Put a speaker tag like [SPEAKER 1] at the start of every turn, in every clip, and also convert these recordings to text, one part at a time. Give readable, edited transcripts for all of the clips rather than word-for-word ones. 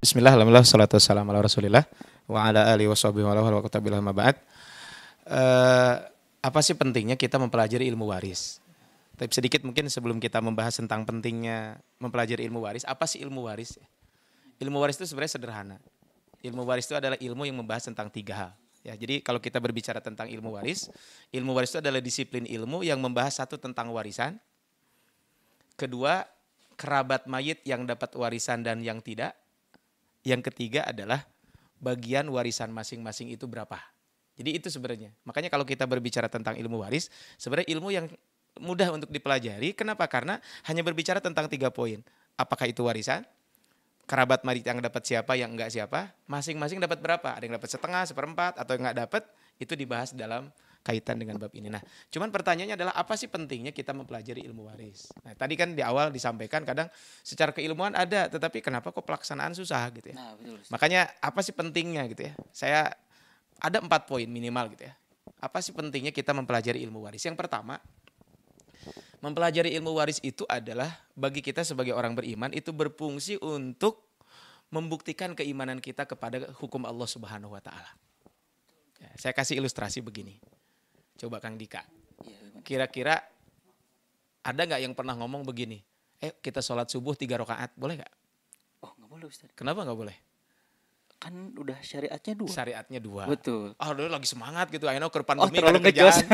[SPEAKER 1] Bismillah, alhamdulillah, salatu wassalamu ala rasulillah wa ala alihi wa sahbihi wa ala wa kutabillah ma ba'd. Eh, Apa sih pentingnya kita mempelajari ilmu waris? Tapi sedikit mungkin sebelum kita membahas tentang pentingnya mempelajari ilmu waris, apa sih ilmu waris? Ilmu waris itu sebenarnya sederhana. Ilmu waris itu adalah ilmu yang membahas tentang tiga hal. Ya, jadi kalau kita berbicara tentang ilmu waris itu adalah disiplin ilmu yang membahas satu tentang warisan, kedua kerabat mayit yang dapat warisan dan yang tidak, yang ketiga adalah bagian warisan masing-masing itu berapa. Jadi itu sebenarnya. Makanya kalau kita berbicara tentang ilmu waris, sebenarnya ilmu yang mudah untuk dipelajari. Kenapa? Karena hanya berbicara tentang 3 poin. Apakah itu warisan? Kerabat mayit yang dapat siapa, yang enggak siapa? Masing-masing dapat berapa? Ada yang dapat setengah, seperempat, atau yang enggak dapat? Itu dibahas dalam kaitan dengan bab ini. Nah, cuman pertanyaannya adalah apa sih pentingnya kita mempelajari ilmu waris? Nah, tadi kan di awal disampaikan kadang secara keilmuan ada, tetapi kenapa kok pelaksanaan susah gitu ya?
[SPEAKER 2] Nah, betul.
[SPEAKER 1] Makanya apa sih pentingnya gitu ya? Saya ada 4 poin minimal gitu ya. Apa sih pentingnya kita mempelajari ilmu waris? Yang pertama, mempelajari ilmu waris itu adalah bagi kita sebagai orang beriman itu berfungsi untuk membuktikan keimanan kita kepada hukum Allah Subhanahu wa taala. Ya, saya kasih ilustrasi begini. Coba Kang Dika.
[SPEAKER 2] Iya, gimana?
[SPEAKER 1] Kira-kira ada nggak yang pernah ngomong begini? Kita sholat subuh 3 rakaat, boleh nggak?
[SPEAKER 2] Oh, nggak boleh Ustaz.
[SPEAKER 1] Kenapa nggak boleh?
[SPEAKER 2] Kan udah syariatnya 2.
[SPEAKER 1] Syariatnya 2.
[SPEAKER 2] Betul.
[SPEAKER 1] Oh, dulu lagi semangat gitu. Ayo ke
[SPEAKER 2] Oh,
[SPEAKER 1] pandemi
[SPEAKER 2] terlalu
[SPEAKER 1] nggak ada kerjaan.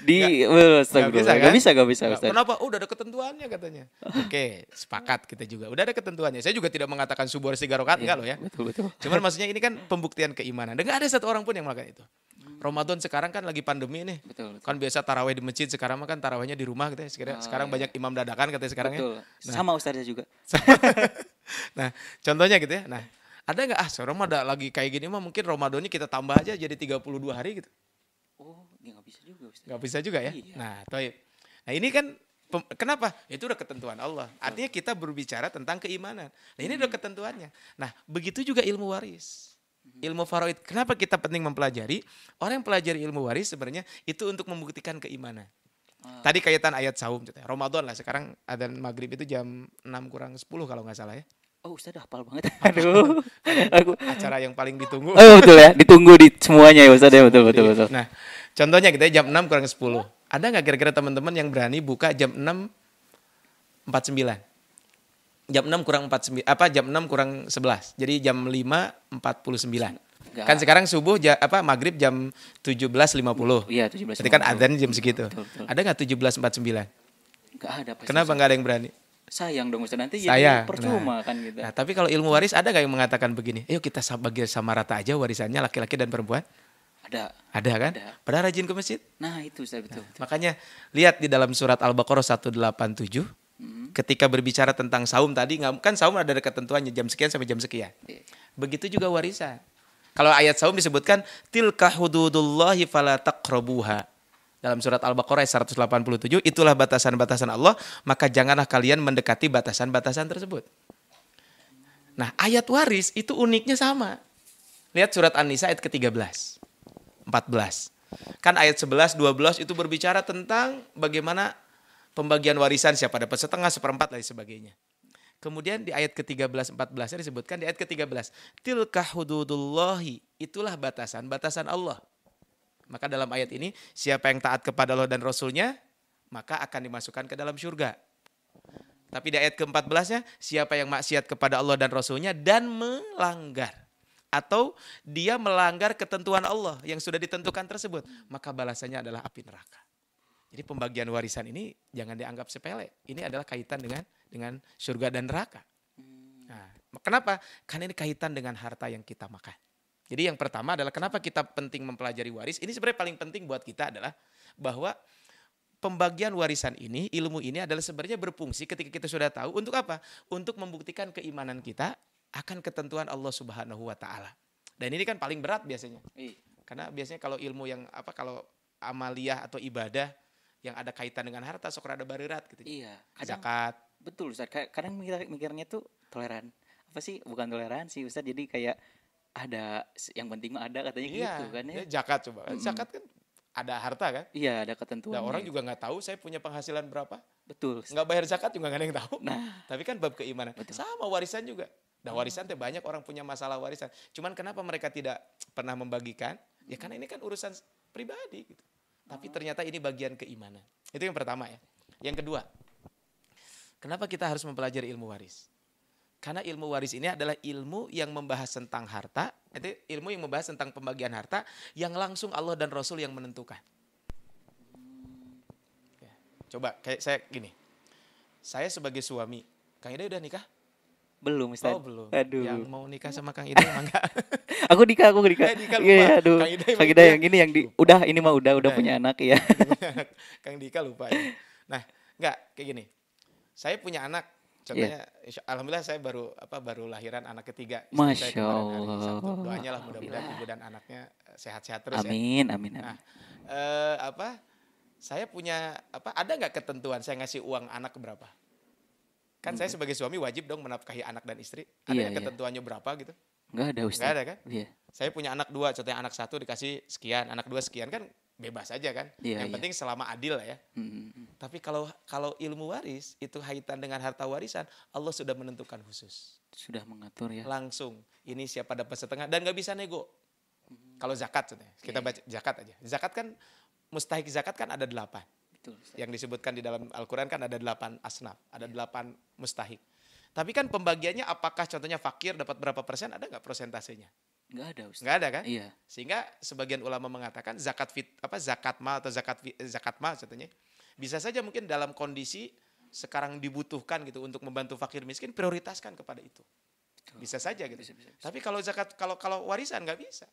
[SPEAKER 2] ngejos.
[SPEAKER 1] Nggak bisa kan?
[SPEAKER 2] Nggak bisa
[SPEAKER 1] Nggak,
[SPEAKER 2] Ustaz.
[SPEAKER 1] kenapa? Udah ada ketentuannya katanya. Oke, sepakat kita juga. Udah ada ketentuannya. Saya juga tidak mengatakan subuh harus 3 rakaat, enggak loh ya.
[SPEAKER 2] Betul, betul.
[SPEAKER 1] Cuman maksudnya ini kan pembuktian keimanan. Dan nggak ada satu orang pun yang melakukan itu. Ramadan sekarang kan lagi pandemi nih.
[SPEAKER 2] Betul, betul.
[SPEAKER 1] Kan biasa taraweh di masjid, sekarang mah kan tarawehnya di rumah gitu ya. Sekarang
[SPEAKER 2] iya.
[SPEAKER 1] banyak imam dadakan katanya sekarang
[SPEAKER 2] Betul.
[SPEAKER 1] ya.
[SPEAKER 2] Sama Ustaznya juga.
[SPEAKER 1] Nah, contohnya gitu ya. Nah, ada nggak sekarang mah ada lagi kayak gini mah mungkin Ramadannya kita tambah aja jadi 32 hari gitu.
[SPEAKER 2] Oh, ya nggak bisa juga Ustaz.
[SPEAKER 1] Nggak bisa juga ya.
[SPEAKER 2] Iya.
[SPEAKER 1] Nah, toib. Nah, ini kan kenapa? Itu udah ketentuan Allah. Artinya kita berbicara tentang keimanan. Nah, ini udah ketentuannya. Nah, begitu juga ilmu waris. Ilmu faraid. Kenapa kita penting mempelajari? Orang yang pelajari ilmu waris sebenarnya itu untuk membuktikan keimanan. Tadi kaitan ayat saum. Ramadan lah. Sekarang adzan maghrib itu jam 6 kurang 10 kalau nggak salah ya.
[SPEAKER 2] Oh, Ustaz hafal banget. Aduh. Aku
[SPEAKER 1] Acara yang paling ditunggu.
[SPEAKER 2] Oh, betul ya. Ditunggu di semuanya ya Ustaz ya. Betul, betul, betul.
[SPEAKER 1] Nah, contohnya kita jam 6 kurang 10. Ada nggak kira-kira teman-teman yang berani buka jam 6.49? Jam 6 kurang 49, jam 6 kurang 11. Jadi jam 5.49.
[SPEAKER 2] Nggak.
[SPEAKER 1] Kan sekarang subuh maghrib jam 17.50.
[SPEAKER 2] Iya, 17.
[SPEAKER 1] Berarti kan adzan jam segitu.
[SPEAKER 2] Betul, betul.
[SPEAKER 1] Ada nggak 17.49?
[SPEAKER 2] Nggak ada pasti.
[SPEAKER 1] Kenapa
[SPEAKER 2] Ustaz.
[SPEAKER 1] nggak ada yang berani?
[SPEAKER 2] Sayang dong Ustaz, nanti
[SPEAKER 1] Sayang.
[SPEAKER 2] jadi percuma kan gitu.
[SPEAKER 1] Nah, tapi kalau ilmu waris ada nggak yang mengatakan begini? Ayo kita bagi sama rata aja warisannya laki-laki dan perempuan.
[SPEAKER 2] Ada.
[SPEAKER 1] Ada kan?
[SPEAKER 2] Ada.
[SPEAKER 1] Padahal rajin ke masjid.
[SPEAKER 2] Nah, itu Ustaz betul.
[SPEAKER 1] Makanya lihat di dalam surat Al-Baqarah 187 ketika berbicara tentang saum tadi, kan saum ada ketentuannya jam sekian sampai jam sekian.
[SPEAKER 2] Iya.
[SPEAKER 1] Begitu juga warisan. Kalau ayat saum disebutkan tilka hududullahi fala taqrabuha. Dalam surat Al-Baqarah ayat 187, itulah batasan-batasan Allah, maka janganlah kalian mendekati batasan-batasan tersebut. Nah, ayat waris itu uniknya sama. Lihat surat An-Nisa ayat ke-13, 14. Kan ayat 11, 12 itu berbicara tentang bagaimana pembagian warisan, siapa dapat setengah, seperempat, dan sebagainya. Kemudian di ayat ke-13, 14 disebutkan di ayat ke-13. Tilka hududullahi, itulah batasan-batasan Allah. Maka dalam ayat ini, siapa yang taat kepada Allah dan Rasulnya, maka akan dimasukkan ke dalam surga. Tapi di ayat ke-14-nya, siapa yang maksiat kepada Allah dan Rasulnya dan melanggar. Atau dia melanggar ketentuan Allah yang sudah ditentukan tersebut, maka balasannya adalah api neraka. Jadi pembagian warisan ini jangan dianggap sepele. Ini adalah kaitan dengan surga dan neraka. Nah, kenapa? Karena ini kaitan dengan harta yang kita makan. Jadi yang pertama adalah kenapa kita penting mempelajari waris. Ini sebenarnya paling penting buat kita adalah bahwa pembagian warisan ini, ilmu ini adalah sebenarnya berfungsi ketika kita sudah tahu untuk apa? Untuk membuktikan keimanan kita akan ketentuan Allah Subhanahu wa taala. Dan ini kan paling berat biasanya.
[SPEAKER 2] Iya.
[SPEAKER 1] Karena biasanya kalau ilmu yang kalau amaliyah atau ibadah yang ada kaitan dengan harta sok rada barirat gitu.
[SPEAKER 2] Iya.
[SPEAKER 1] Zakat.
[SPEAKER 2] Betul Ustaz. Kadang mikirnya tuh toleran. Apa sih? Bukan toleransi Ustaz. Jadi kayak ada yang penting mah ada katanya gitu kan ya.
[SPEAKER 1] Zakat coba. Zakat kan ada harta kan?
[SPEAKER 2] Iya, ada ketentuannya.
[SPEAKER 1] Nah, orang juga nggak tahu saya punya penghasilan berapa.
[SPEAKER 2] Betul.
[SPEAKER 1] Nggak bayar zakat juga nggak ada yang tahu.
[SPEAKER 2] Nah,
[SPEAKER 1] Tapi kan bab keimanan.
[SPEAKER 2] Betul.
[SPEAKER 1] Sama warisan juga. Dan warisan teh banyak orang punya masalah warisan. Cuman kenapa mereka tidak pernah membagikan? Ya karena ini kan urusan pribadi gitu. Tapi ternyata ini bagian keimanan. Itu yang pertama ya. Yang kedua, kenapa kita harus mempelajari ilmu waris? Karena ilmu waris ini adalah ilmu yang membahas tentang harta, itu ilmu yang membahas tentang pembagian harta yang langsung Allah dan Rasul yang menentukan. Ya, coba kayak saya gini, saya sebagai suami, Kang Ida udah nikah?
[SPEAKER 2] Belum, Ustaz.
[SPEAKER 1] Oh belum.
[SPEAKER 2] Aduh.
[SPEAKER 1] Yang mau nikah sama Kang Ida emang enggak?
[SPEAKER 2] Aku nikah.
[SPEAKER 1] Nikah lupa.
[SPEAKER 2] Iya, aduh.
[SPEAKER 1] Kang Ida
[SPEAKER 2] Kang
[SPEAKER 1] emang
[SPEAKER 2] Ida
[SPEAKER 1] lupa.
[SPEAKER 2] yang ini yang di
[SPEAKER 1] Lupa.
[SPEAKER 2] ini mah udah punya
[SPEAKER 1] ya.
[SPEAKER 2] anak ya.
[SPEAKER 1] Kang Dika lupa ya. Nah, enggak kayak gini. Saya punya anak. Contohnya, alhamdulillah saya baru lahiran anak ketiga. Istri saya
[SPEAKER 2] Masya
[SPEAKER 1] kemarin hari
[SPEAKER 2] Allah.
[SPEAKER 1] Sabtu. Doanya lah mudah-mudahan ibu dan anaknya sehat-sehat terus ya.
[SPEAKER 2] Amin.
[SPEAKER 1] Nah, saya punya ada nggak ketentuan saya ngasih uang anak berapa? Kan saya sebagai suami wajib dong menafkahi anak dan istri. Ada
[SPEAKER 2] Iya,
[SPEAKER 1] nggak
[SPEAKER 2] iya.
[SPEAKER 1] ketentuannya berapa gitu?
[SPEAKER 2] Enggak ada, Ustaz.
[SPEAKER 1] Nggak ada kan?
[SPEAKER 2] Iya.
[SPEAKER 1] Saya punya anak 2, contohnya anak 1 dikasih sekian, anak 2 sekian, kan bebas aja kan.
[SPEAKER 2] Iya,
[SPEAKER 1] Yang
[SPEAKER 2] iya.
[SPEAKER 1] penting selama adil lah ya.
[SPEAKER 2] Mm.
[SPEAKER 1] Tapi kalau ilmu waris itu kaitan dengan harta warisan, Allah sudah menentukan khusus.
[SPEAKER 2] Sudah mengatur ya.
[SPEAKER 1] Langsung ini siapa dapat setengah dan nggak bisa nego. Kalau zakat contohnya, kita baca zakat aja. Zakat kan mustahik zakat kan ada 8.
[SPEAKER 2] Betul, Ustaz.
[SPEAKER 1] Yang disebutkan di dalam Al-Quran kan ada 8 asnaf, ada 8 mustahik. Tapi kan pembagiannya apakah contohnya fakir dapat berapa persen, ada nggak persentasenya?
[SPEAKER 2] Enggak ada, Ustaz.
[SPEAKER 1] Nggak ada kan?
[SPEAKER 2] Iya.
[SPEAKER 1] Sehingga sebagian ulama mengatakan zakat mal atau zakat mal contohnya bisa saja mungkin dalam kondisi sekarang dibutuhkan gitu untuk membantu fakir miskin, prioritaskan kepada itu.
[SPEAKER 2] Betul.
[SPEAKER 1] Bisa saja gitu.
[SPEAKER 2] Bisa.
[SPEAKER 1] Tapi kalau zakat kalau warisan nggak bisa.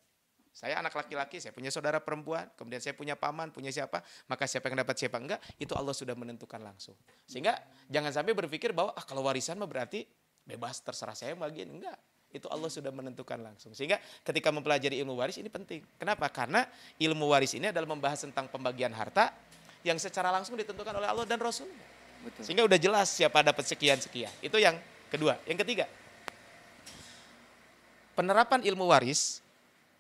[SPEAKER 1] Saya anak laki-laki, saya punya saudara perempuan, kemudian saya punya paman, punya siapa, maka siapa yang dapat siapa enggak, itu Allah sudah menentukan langsung. Sehingga jangan sampai berpikir bahwa kalau warisan mah berarti bebas terserah saya bagian, enggak. Itu Allah sudah menentukan langsung. Sehingga ketika mempelajari ilmu waris ini penting. Kenapa? Karena ilmu waris ini adalah membahas tentang pembagian harta yang secara langsung ditentukan oleh Allah dan Rasul.
[SPEAKER 2] Betul.
[SPEAKER 1] Sehingga udah jelas siapa dapat sekian-sekian. Itu yang kedua. Yang ketiga, penerapan ilmu waris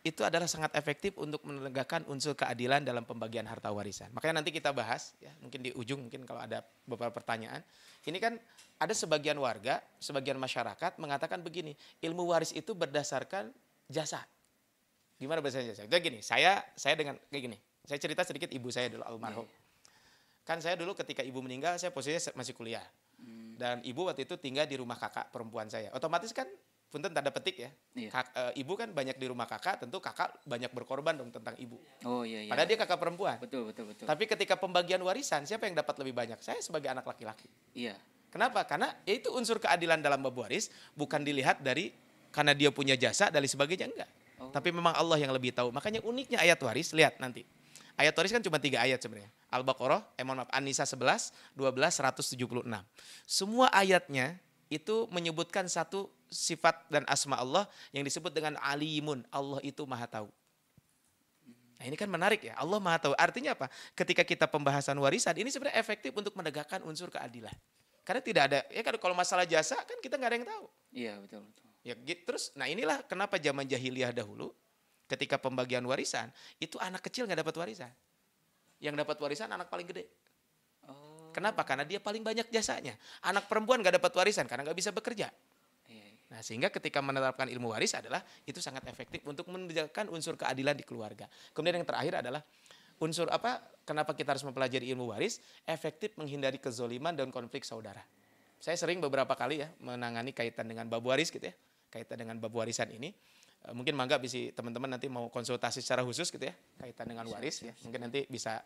[SPEAKER 1] itu adalah sangat efektif untuk menegakkan unsur keadilan dalam pembagian harta warisan. Makanya nanti kita bahas, ya, mungkin di ujung, mungkin kalau ada beberapa pertanyaan. Ini kan ada sebagian warga, sebagian masyarakat mengatakan begini, ilmu waris itu berdasarkan jasa. Gimana berdasarkan jasa? Jadi gini, saya dengan kayak gini, saya cerita sedikit ibu saya dulu almarhum. Kan saya dulu ketika ibu meninggal, saya posisinya masih kuliah. Dan ibu waktu itu tinggal di rumah kakak perempuan saya. Otomatis kan punten tanda petik ya.
[SPEAKER 2] Iya.
[SPEAKER 1] Ibu kan banyak di rumah kakak, tentu kakak banyak berkorban dong tentang ibu.
[SPEAKER 2] Oh iya.
[SPEAKER 1] Padahal dia kakak perempuan.
[SPEAKER 2] Betul.
[SPEAKER 1] Tapi ketika pembagian warisan, siapa yang dapat lebih banyak? Saya sebagai anak laki-laki.
[SPEAKER 2] Iya.
[SPEAKER 1] Kenapa? Karena itu unsur keadilan dalam bab waris bukan dilihat dari karena dia punya jasa dan sebagainya, enggak. Tapi memang Allah yang lebih tahu. Makanya uniknya ayat waris, lihat nanti. Ayat waris kan cuma 3 ayat sebenarnya. Al-Baqarah, An-Nisa 11, 12, 176. Semua ayatnya itu menyebutkan satu sifat dan asma Allah yang disebut dengan alimun. Allah itu maha tahu. Nah ini kan menarik ya, Allah maha tahu. Artinya apa? Ketika kita pembahasan warisan, ini sebenarnya efektif untuk menegakkan unsur keadilan. Karena tidak ada, ya kan kalau masalah jasa kan kita nggak ada yang tahu.
[SPEAKER 2] Iya, betul.
[SPEAKER 1] Ya terus, nah inilah kenapa zaman jahiliyah dahulu, ketika pembagian warisan, itu anak kecil nggak dapat warisan. Yang dapat warisan anak paling gede. Kenapa? Karena dia paling banyak jasanya. Anak perempuan nggak dapat warisan karena nggak bisa bekerja. Nah, sehingga ketika menerapkan ilmu waris adalah itu sangat efektif untuk menegakkan unsur keadilan di keluarga. Kemudian yang terakhir adalah unsur apa? Kenapa kita harus mempelajari ilmu waris? Efektif menghindari kezoliman dan konflik saudara. Saya sering beberapa kali ya menangani kaitan dengan bab waris gitu ya, kaitan dengan bab warisan ini. Mungkin mangga bisa teman-teman nanti mau konsultasi secara khusus gitu ya kaitan dengan waris ya. Mungkin nanti bisa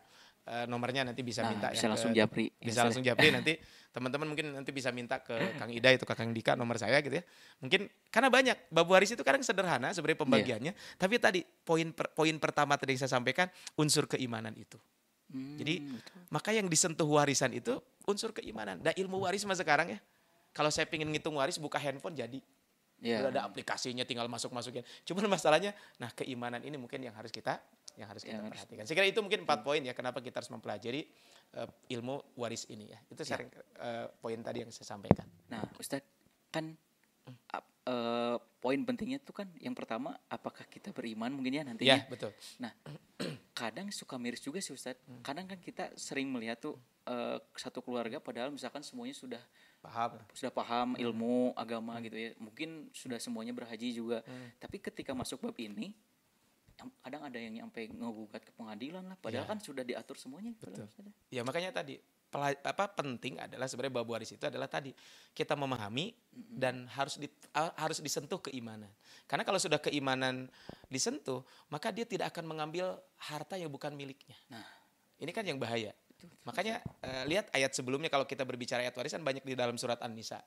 [SPEAKER 1] nomornya nanti bisa minta
[SPEAKER 2] bisa
[SPEAKER 1] ya
[SPEAKER 2] langsung japri.
[SPEAKER 1] bisa langsung japri nanti teman-teman mungkin nanti bisa minta ke Kang Ida itu ke Kang Dika nomor saya gitu ya. Mungkin karena banyak bab waris itu kadang sederhana sebenarnya pembagiannya, tapi tadi poin pertama tadi yang saya sampaikan unsur keimanan itu. Jadi maka yang disentuh warisan itu unsur keimanan. Dan ilmu waris mah sekarang ya. Kalau saya ingin ngitung waris buka handphone jadi.
[SPEAKER 2] Yeah.
[SPEAKER 1] Udah ada aplikasinya tinggal masukin. Cuman masalahnya nah keimanan ini mungkin yang harus kita perhatikan. Saya kira itu mungkin 4 poin ya kenapa kita harus mempelajari ilmu waris ini ya. Itu sering poin tadi yang saya sampaikan.
[SPEAKER 2] Nah, Ustadz kan poin pentingnya tuh kan yang pertama apakah kita beriman mungkin ya nantinya.
[SPEAKER 1] Ya, betul.
[SPEAKER 2] Nah, kadang suka miris juga sih Ustadz. Kadang kan kita sering melihat tuh satu keluarga padahal misalkan semuanya sudah paham ilmu agama gitu ya. Mungkin sudah semuanya berhaji juga. Tapi ketika masuk bab ini kadang ada yang sampai ngegugat ke pengadilan lah padahal kan sudah diatur semuanya.
[SPEAKER 1] Betul. Ya makanya tadi penting adalah sebenarnya bab waris itu adalah tadi kita memahami dan harus disentuh keimanan. Karena kalau sudah keimanan disentuh, maka dia tidak akan mengambil harta yang bukan miliknya. Nah, ini kan yang bahaya. Makanya lihat ayat sebelumnya kalau kita berbicara ayat warisan banyak di dalam surat An-Nisa.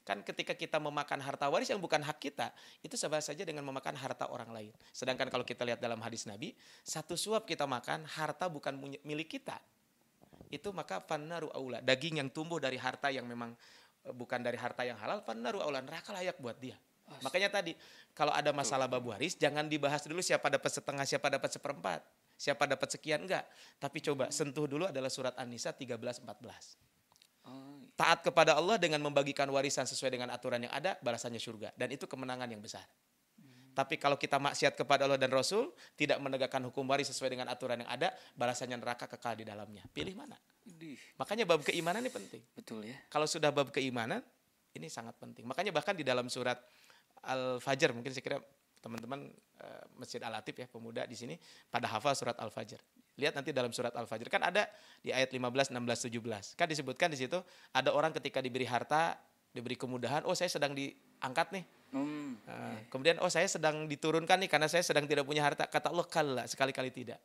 [SPEAKER 1] Kan ketika kita memakan harta waris yang bukan hak kita, itu sama saja dengan memakan harta orang lain. Sedangkan kalau kita lihat dalam hadis Nabi, satu suap kita makan, harta bukan milik kita. Itu maka fannaru aula, daging yang tumbuh dari harta yang memang bukan dari harta yang halal, fannaru aula, neraka layak buat dia. Makanya tadi, kalau ada masalah bab waris, jangan dibahas dulu siapa dapat setengah, siapa dapat seperempat, siapa dapat sekian, enggak. Tapi coba sentuh dulu adalah surat An-Nisa 13-14. Taat kepada Allah dengan membagikan warisan sesuai dengan aturan yang ada, balasannya surga. Dan itu kemenangan yang besar. Tapi kalau kita maksiat kepada Allah dan Rasul, tidak menegakkan hukum waris sesuai dengan aturan yang ada, balasannya neraka kekal di dalamnya. Pilih mana? Makanya bab keimanan ini penting.
[SPEAKER 2] Betul ya.
[SPEAKER 1] Kalau sudah bab keimanan, ini sangat penting. Makanya bahkan di dalam surat Al-Fajr, mungkin saya kira teman-teman Masjid Al-Latif ya, pemuda di sini, pada hafal surat Al-Fajr. Lihat nanti dalam surat Al-Fajr kan ada di ayat 15, 16, 17. Kan disebutkan di situ ada orang ketika diberi harta, diberi kemudahan, oh saya sedang diangkat nih. Kemudian oh saya sedang diturunkan nih karena saya sedang tidak punya harta. Kata Allah, kalla, sekali-kali tidak.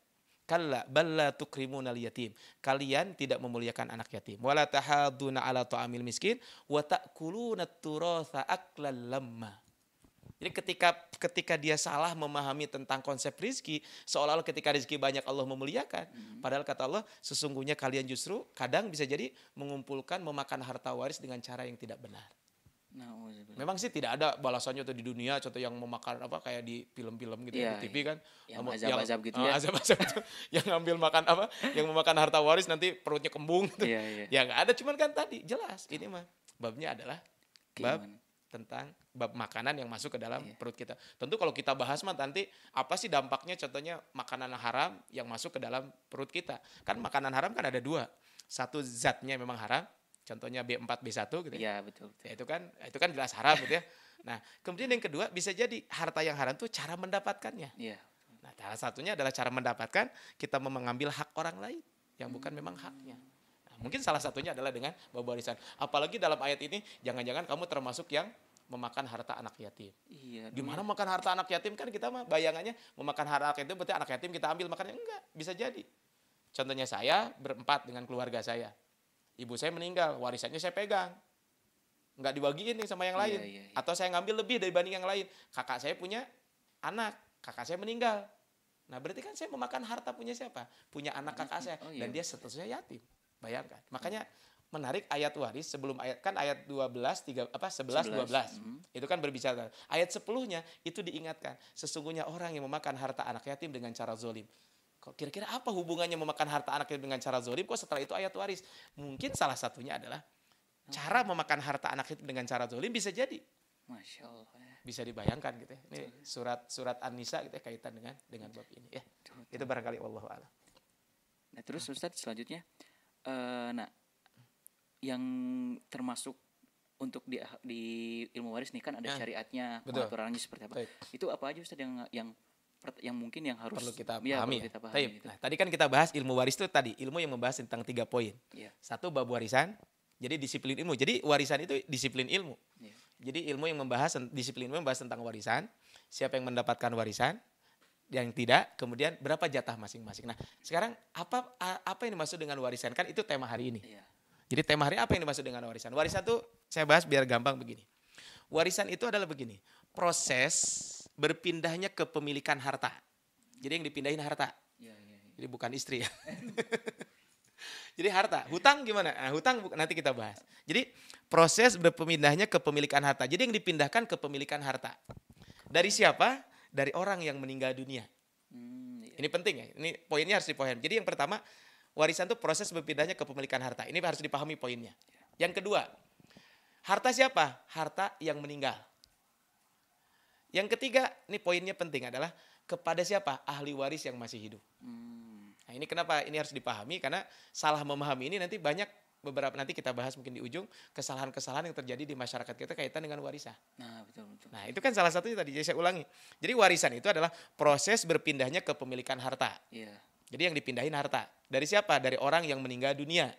[SPEAKER 1] Kalla balla tukrimunal yatim. Kalian tidak memuliakan anak yatim. Wala tahaduna ala ta'amil miskin wa ta'kuluna turatha aklan lamma. Jadi ketika dia salah memahami tentang konsep rizki, seolah-olah ketika rizki banyak Allah memuliakan. Padahal kata Allah, sesungguhnya kalian justru kadang bisa jadi mengumpulkan, memakan harta waris dengan cara yang tidak benar. Memang sih tidak ada balasannya tuh di dunia, contoh yang memakan apa kayak di film-film gitu di TV kan.
[SPEAKER 2] Yang azab-azab gitu ya.
[SPEAKER 1] Azab-azab itu yang ngambil makan apa, yang memakan harta waris nanti perutnya kembung gitu. Ya nggak ada, cuman kan tadi jelas ini mah babnya adalah bab tentang bab makanan yang masuk ke dalam perut kita. Tentu kalau kita bahas mah nanti apa sih dampaknya, contohnya makanan haram yang masuk ke dalam perut kita. Kan makanan haram kan ada dua. Satu zatnya memang haram, contohnya B4, B1 gitu ya.
[SPEAKER 2] Iya, betul.
[SPEAKER 1] Ya, itu kan jelas haram gitu ya. Nah, kemudian yang kedua bisa jadi harta yang haram itu cara mendapatkannya.
[SPEAKER 2] Iya.
[SPEAKER 1] Nah, salah satunya adalah cara mendapatkan kita mengambil hak orang lain yang bukan memang haknya. Mungkin salah satunya adalah dengan bab warisan. Apalagi dalam ayat ini, jangan-jangan kamu termasuk yang memakan harta anak yatim.
[SPEAKER 2] Iya.
[SPEAKER 1] Gimana makan harta anak yatim? Kan kita mah bayangannya memakan harta anak yatim berarti anak yatim kita ambil makannya. Enggak, bisa jadi. Contohnya saya berempat dengan keluarga saya. Ibu saya meninggal, warisannya saya pegang. Enggak dibagiin nih sama yang lain.
[SPEAKER 2] Iya.
[SPEAKER 1] Atau saya ngambil lebih dibanding yang lain. Kakak saya punya anak, kakak saya meninggal. Nah berarti kan saya memakan harta punya siapa? Punya anak kakak saya. Dan dia statusnya yatim. Bayangkan. Makanya menarik ayat waris sebelum ayat kan ayat 11 12. Itu kan berbicara. Ayat 10-nya itu diingatkan, sesungguhnya orang yang memakan harta anak yatim dengan cara zalim. Kok kira-kira apa hubungannya memakan harta anak yatim dengan cara zalim? Kok setelah itu ayat waris? Mungkin salah satunya adalah cara memakan harta anak yatim dengan cara zalim bisa jadi.
[SPEAKER 2] Masya Allah ya.
[SPEAKER 1] Bisa dibayangkan gitu ya. Ini surat An-Nisa gitu ya, kaitan dengan bab ini ya. Itu barangkali wallahu a'lam.
[SPEAKER 2] Nah, terus Ustaz selanjutnya yang termasuk untuk di ilmu waris nih kan ada syariatnya, pengaturannya seperti apa? Itu apa aja Ustaz yang mungkin yang harus
[SPEAKER 1] perlu kita pahami.
[SPEAKER 2] Perlu kita pahami gitu.
[SPEAKER 1] Nah, tadi kan kita bahas ilmu waris itu tadi, ilmu yang membahas tentang 3 poin. Satu bab warisan, jadi disiplin ilmu. Jadi warisan itu disiplin ilmu. Jadi ilmu yang membahas disiplin ilmu membahas tentang warisan, siapa yang mendapatkan warisan, yang tidak, kemudian berapa jatah masing-masing. Nah, sekarang apa yang dimaksud dengan warisan? Kan itu tema hari ini. Jadi tema hari apa yang dimaksud dengan warisan? Warisan itu saya bahas biar gampang begini. Warisan itu adalah begini, proses berpindahnya kepemilikan harta. Jadi yang dipindahin harta. Jadi bukan istri ya. Jadi harta, hutang gimana? Nah, hutang nanti kita bahas. Jadi proses berpindahnya kepemilikan harta. Jadi yang dipindahkan kepemilikan harta. Dari siapa? Dari orang yang meninggal dunia. Ini penting ya. Ini poinnya harus dipahami. Jadi yang pertama, warisan itu proses berpindahnya kepemilikan harta. Ini harus dipahami poinnya. Yang kedua, harta siapa? Harta yang meninggal. Yang ketiga, ini poinnya penting adalah kepada siapa? Ahli waris yang masih hidup. Nah, ini kenapa ini harus dipahami, karena salah memahami ini nanti banyak, beberapa nanti kita bahas mungkin di ujung, kesalahan-kesalahan yang terjadi di masyarakat kita kaitan dengan warisan.
[SPEAKER 2] Nah, betul betul.
[SPEAKER 1] Nah, itu kan salah satunya tadi, jadi saya ulangi. Jadi warisan itu adalah proses berpindahnya kepemilikan harta.
[SPEAKER 2] Iya.
[SPEAKER 1] Jadi yang dipindahin harta. Dari siapa? Dari orang yang meninggal dunia.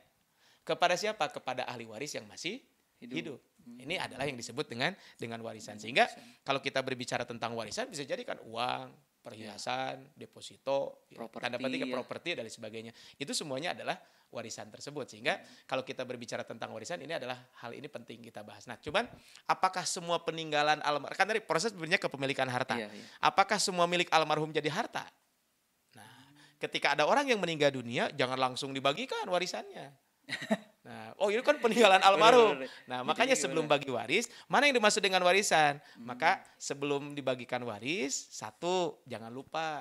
[SPEAKER 1] Kepada siapa? Kepada ahli waris yang masih hidup. Ini adalah yang disebut dengan warisan. Sehingga kalau kita berbicara tentang warisan, bisa jadi kan uang, perhiasan, deposito, tanda petik properti dan lain sebagainya. Itu semuanya adalah warisan tersebut. Sehingga kalau kita berbicara tentang warisan, ini adalah hal ini penting kita bahas. Nah, cuman apakah semua peninggalan almarhum, kan dari proses sebenarnya kepemilikan harta. Apakah semua milik almarhum jadi harta? Nah, ketika ada orang yang meninggal dunia, jangan langsung dibagikan warisannya. Nah, oh ini kan peninggalan almarhum. Nah, makanya sebelum bagi waris, mana yang dimaksud dengan warisan? Maka sebelum dibagikan waris, satu, jangan lupa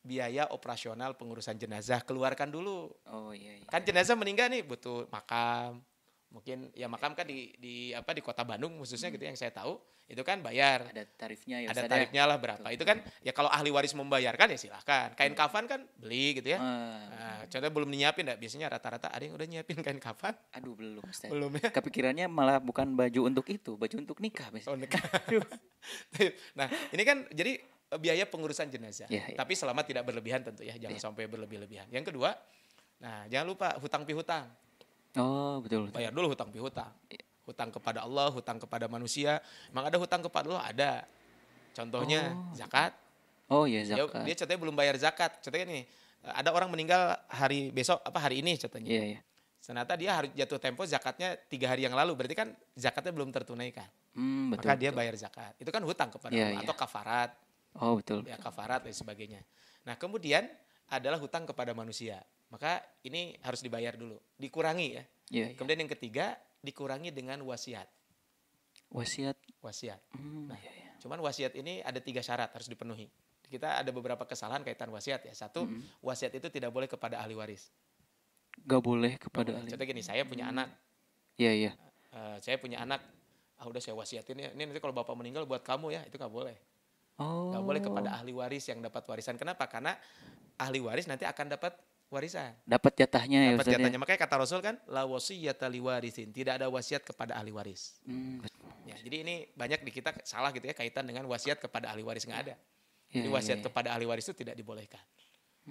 [SPEAKER 1] biaya operasional pengurusan jenazah keluarkan dulu.
[SPEAKER 2] Oh iya.
[SPEAKER 1] Kan jenazah meninggal nih butuh makam. Mungkin ya makam kan di Kota Bandung khususnya gitu yang saya tahu, itu kan bayar.
[SPEAKER 2] Ada tarifnya ya.
[SPEAKER 1] Ada tarifnya lah berapa. Betul. Itu kan ya kalau ahli waris membayarkan ya silahkan. Kain kafan kan beli gitu ya. Nah, contohnya belum nyiapin, biasanya rata-rata ada yang udah nyiapin kain kafan.
[SPEAKER 2] Aduh belum Ustaz.
[SPEAKER 1] Belum ya.
[SPEAKER 2] Kepikirannya malah bukan baju untuk itu, baju untuk nikah biasanya.
[SPEAKER 1] Oh nikah. Nah ini kan jadi biaya pengurusan jenazah. Ya. Tapi selama tidak berlebihan tentu ya. Jangan sampai berlebih-lebihan. Yang kedua, nah jangan lupa hutang pihutang.
[SPEAKER 2] Oh betul.
[SPEAKER 1] Bayar dulu hutang pihutang. Hutang kepada Allah, hutang kepada manusia. Emang ada hutang kepada Allah? Ada. Contohnya zakat.
[SPEAKER 2] Oh iya zakat.
[SPEAKER 1] Dia contohnya belum bayar zakat. Contohnya nih, ada orang meninggal hari ini contohnya.
[SPEAKER 2] Iya.
[SPEAKER 1] Ternyata dia harus jatuh tempo zakatnya 3 hari yang lalu. Berarti kan zakatnya belum tertunaikan.
[SPEAKER 2] Betul,
[SPEAKER 1] maka dia bayar zakat. Itu kan hutang kepada Allah. Atau kafarat.
[SPEAKER 2] Oh betul.
[SPEAKER 1] Ya kafarat dan sebagainya. Nah kemudian adalah hutang kepada manusia. Maka ini harus dibayar dulu. Dikurangi ya. Kemudian yang ketiga, dikurangi dengan wasiat.
[SPEAKER 2] Wasiat.
[SPEAKER 1] Nah, cuman wasiat ini ada 3 syarat harus dipenuhi. Kita ada beberapa kesalahan kaitan wasiat ya. Satu, wasiat itu tidak boleh kepada ahli waris.
[SPEAKER 2] Gak boleh kepada ahli.
[SPEAKER 1] Contohnya gini, saya punya anak.
[SPEAKER 2] Iya.
[SPEAKER 1] Saya punya anak. Udah saya wasiatin ya. Ini nanti kalau bapak meninggal buat kamu ya. Itu gak boleh. Gak boleh kepada ahli waris yang dapat warisan. Kenapa? Karena ahli waris nanti akan dapat warisan.
[SPEAKER 2] Dapat jatahnya ya.
[SPEAKER 1] Dapat jatahnya. Makanya kata Rasul kan, la wasiyata liwarisin. Tidak ada wasiat kepada ahli waris. Ya, jadi ini banyak di kita salah gitu ya, kaitan dengan wasiat kepada ahli waris. Nggak ada. Jadi wasiat kepada ahli waris itu tidak dibolehkan.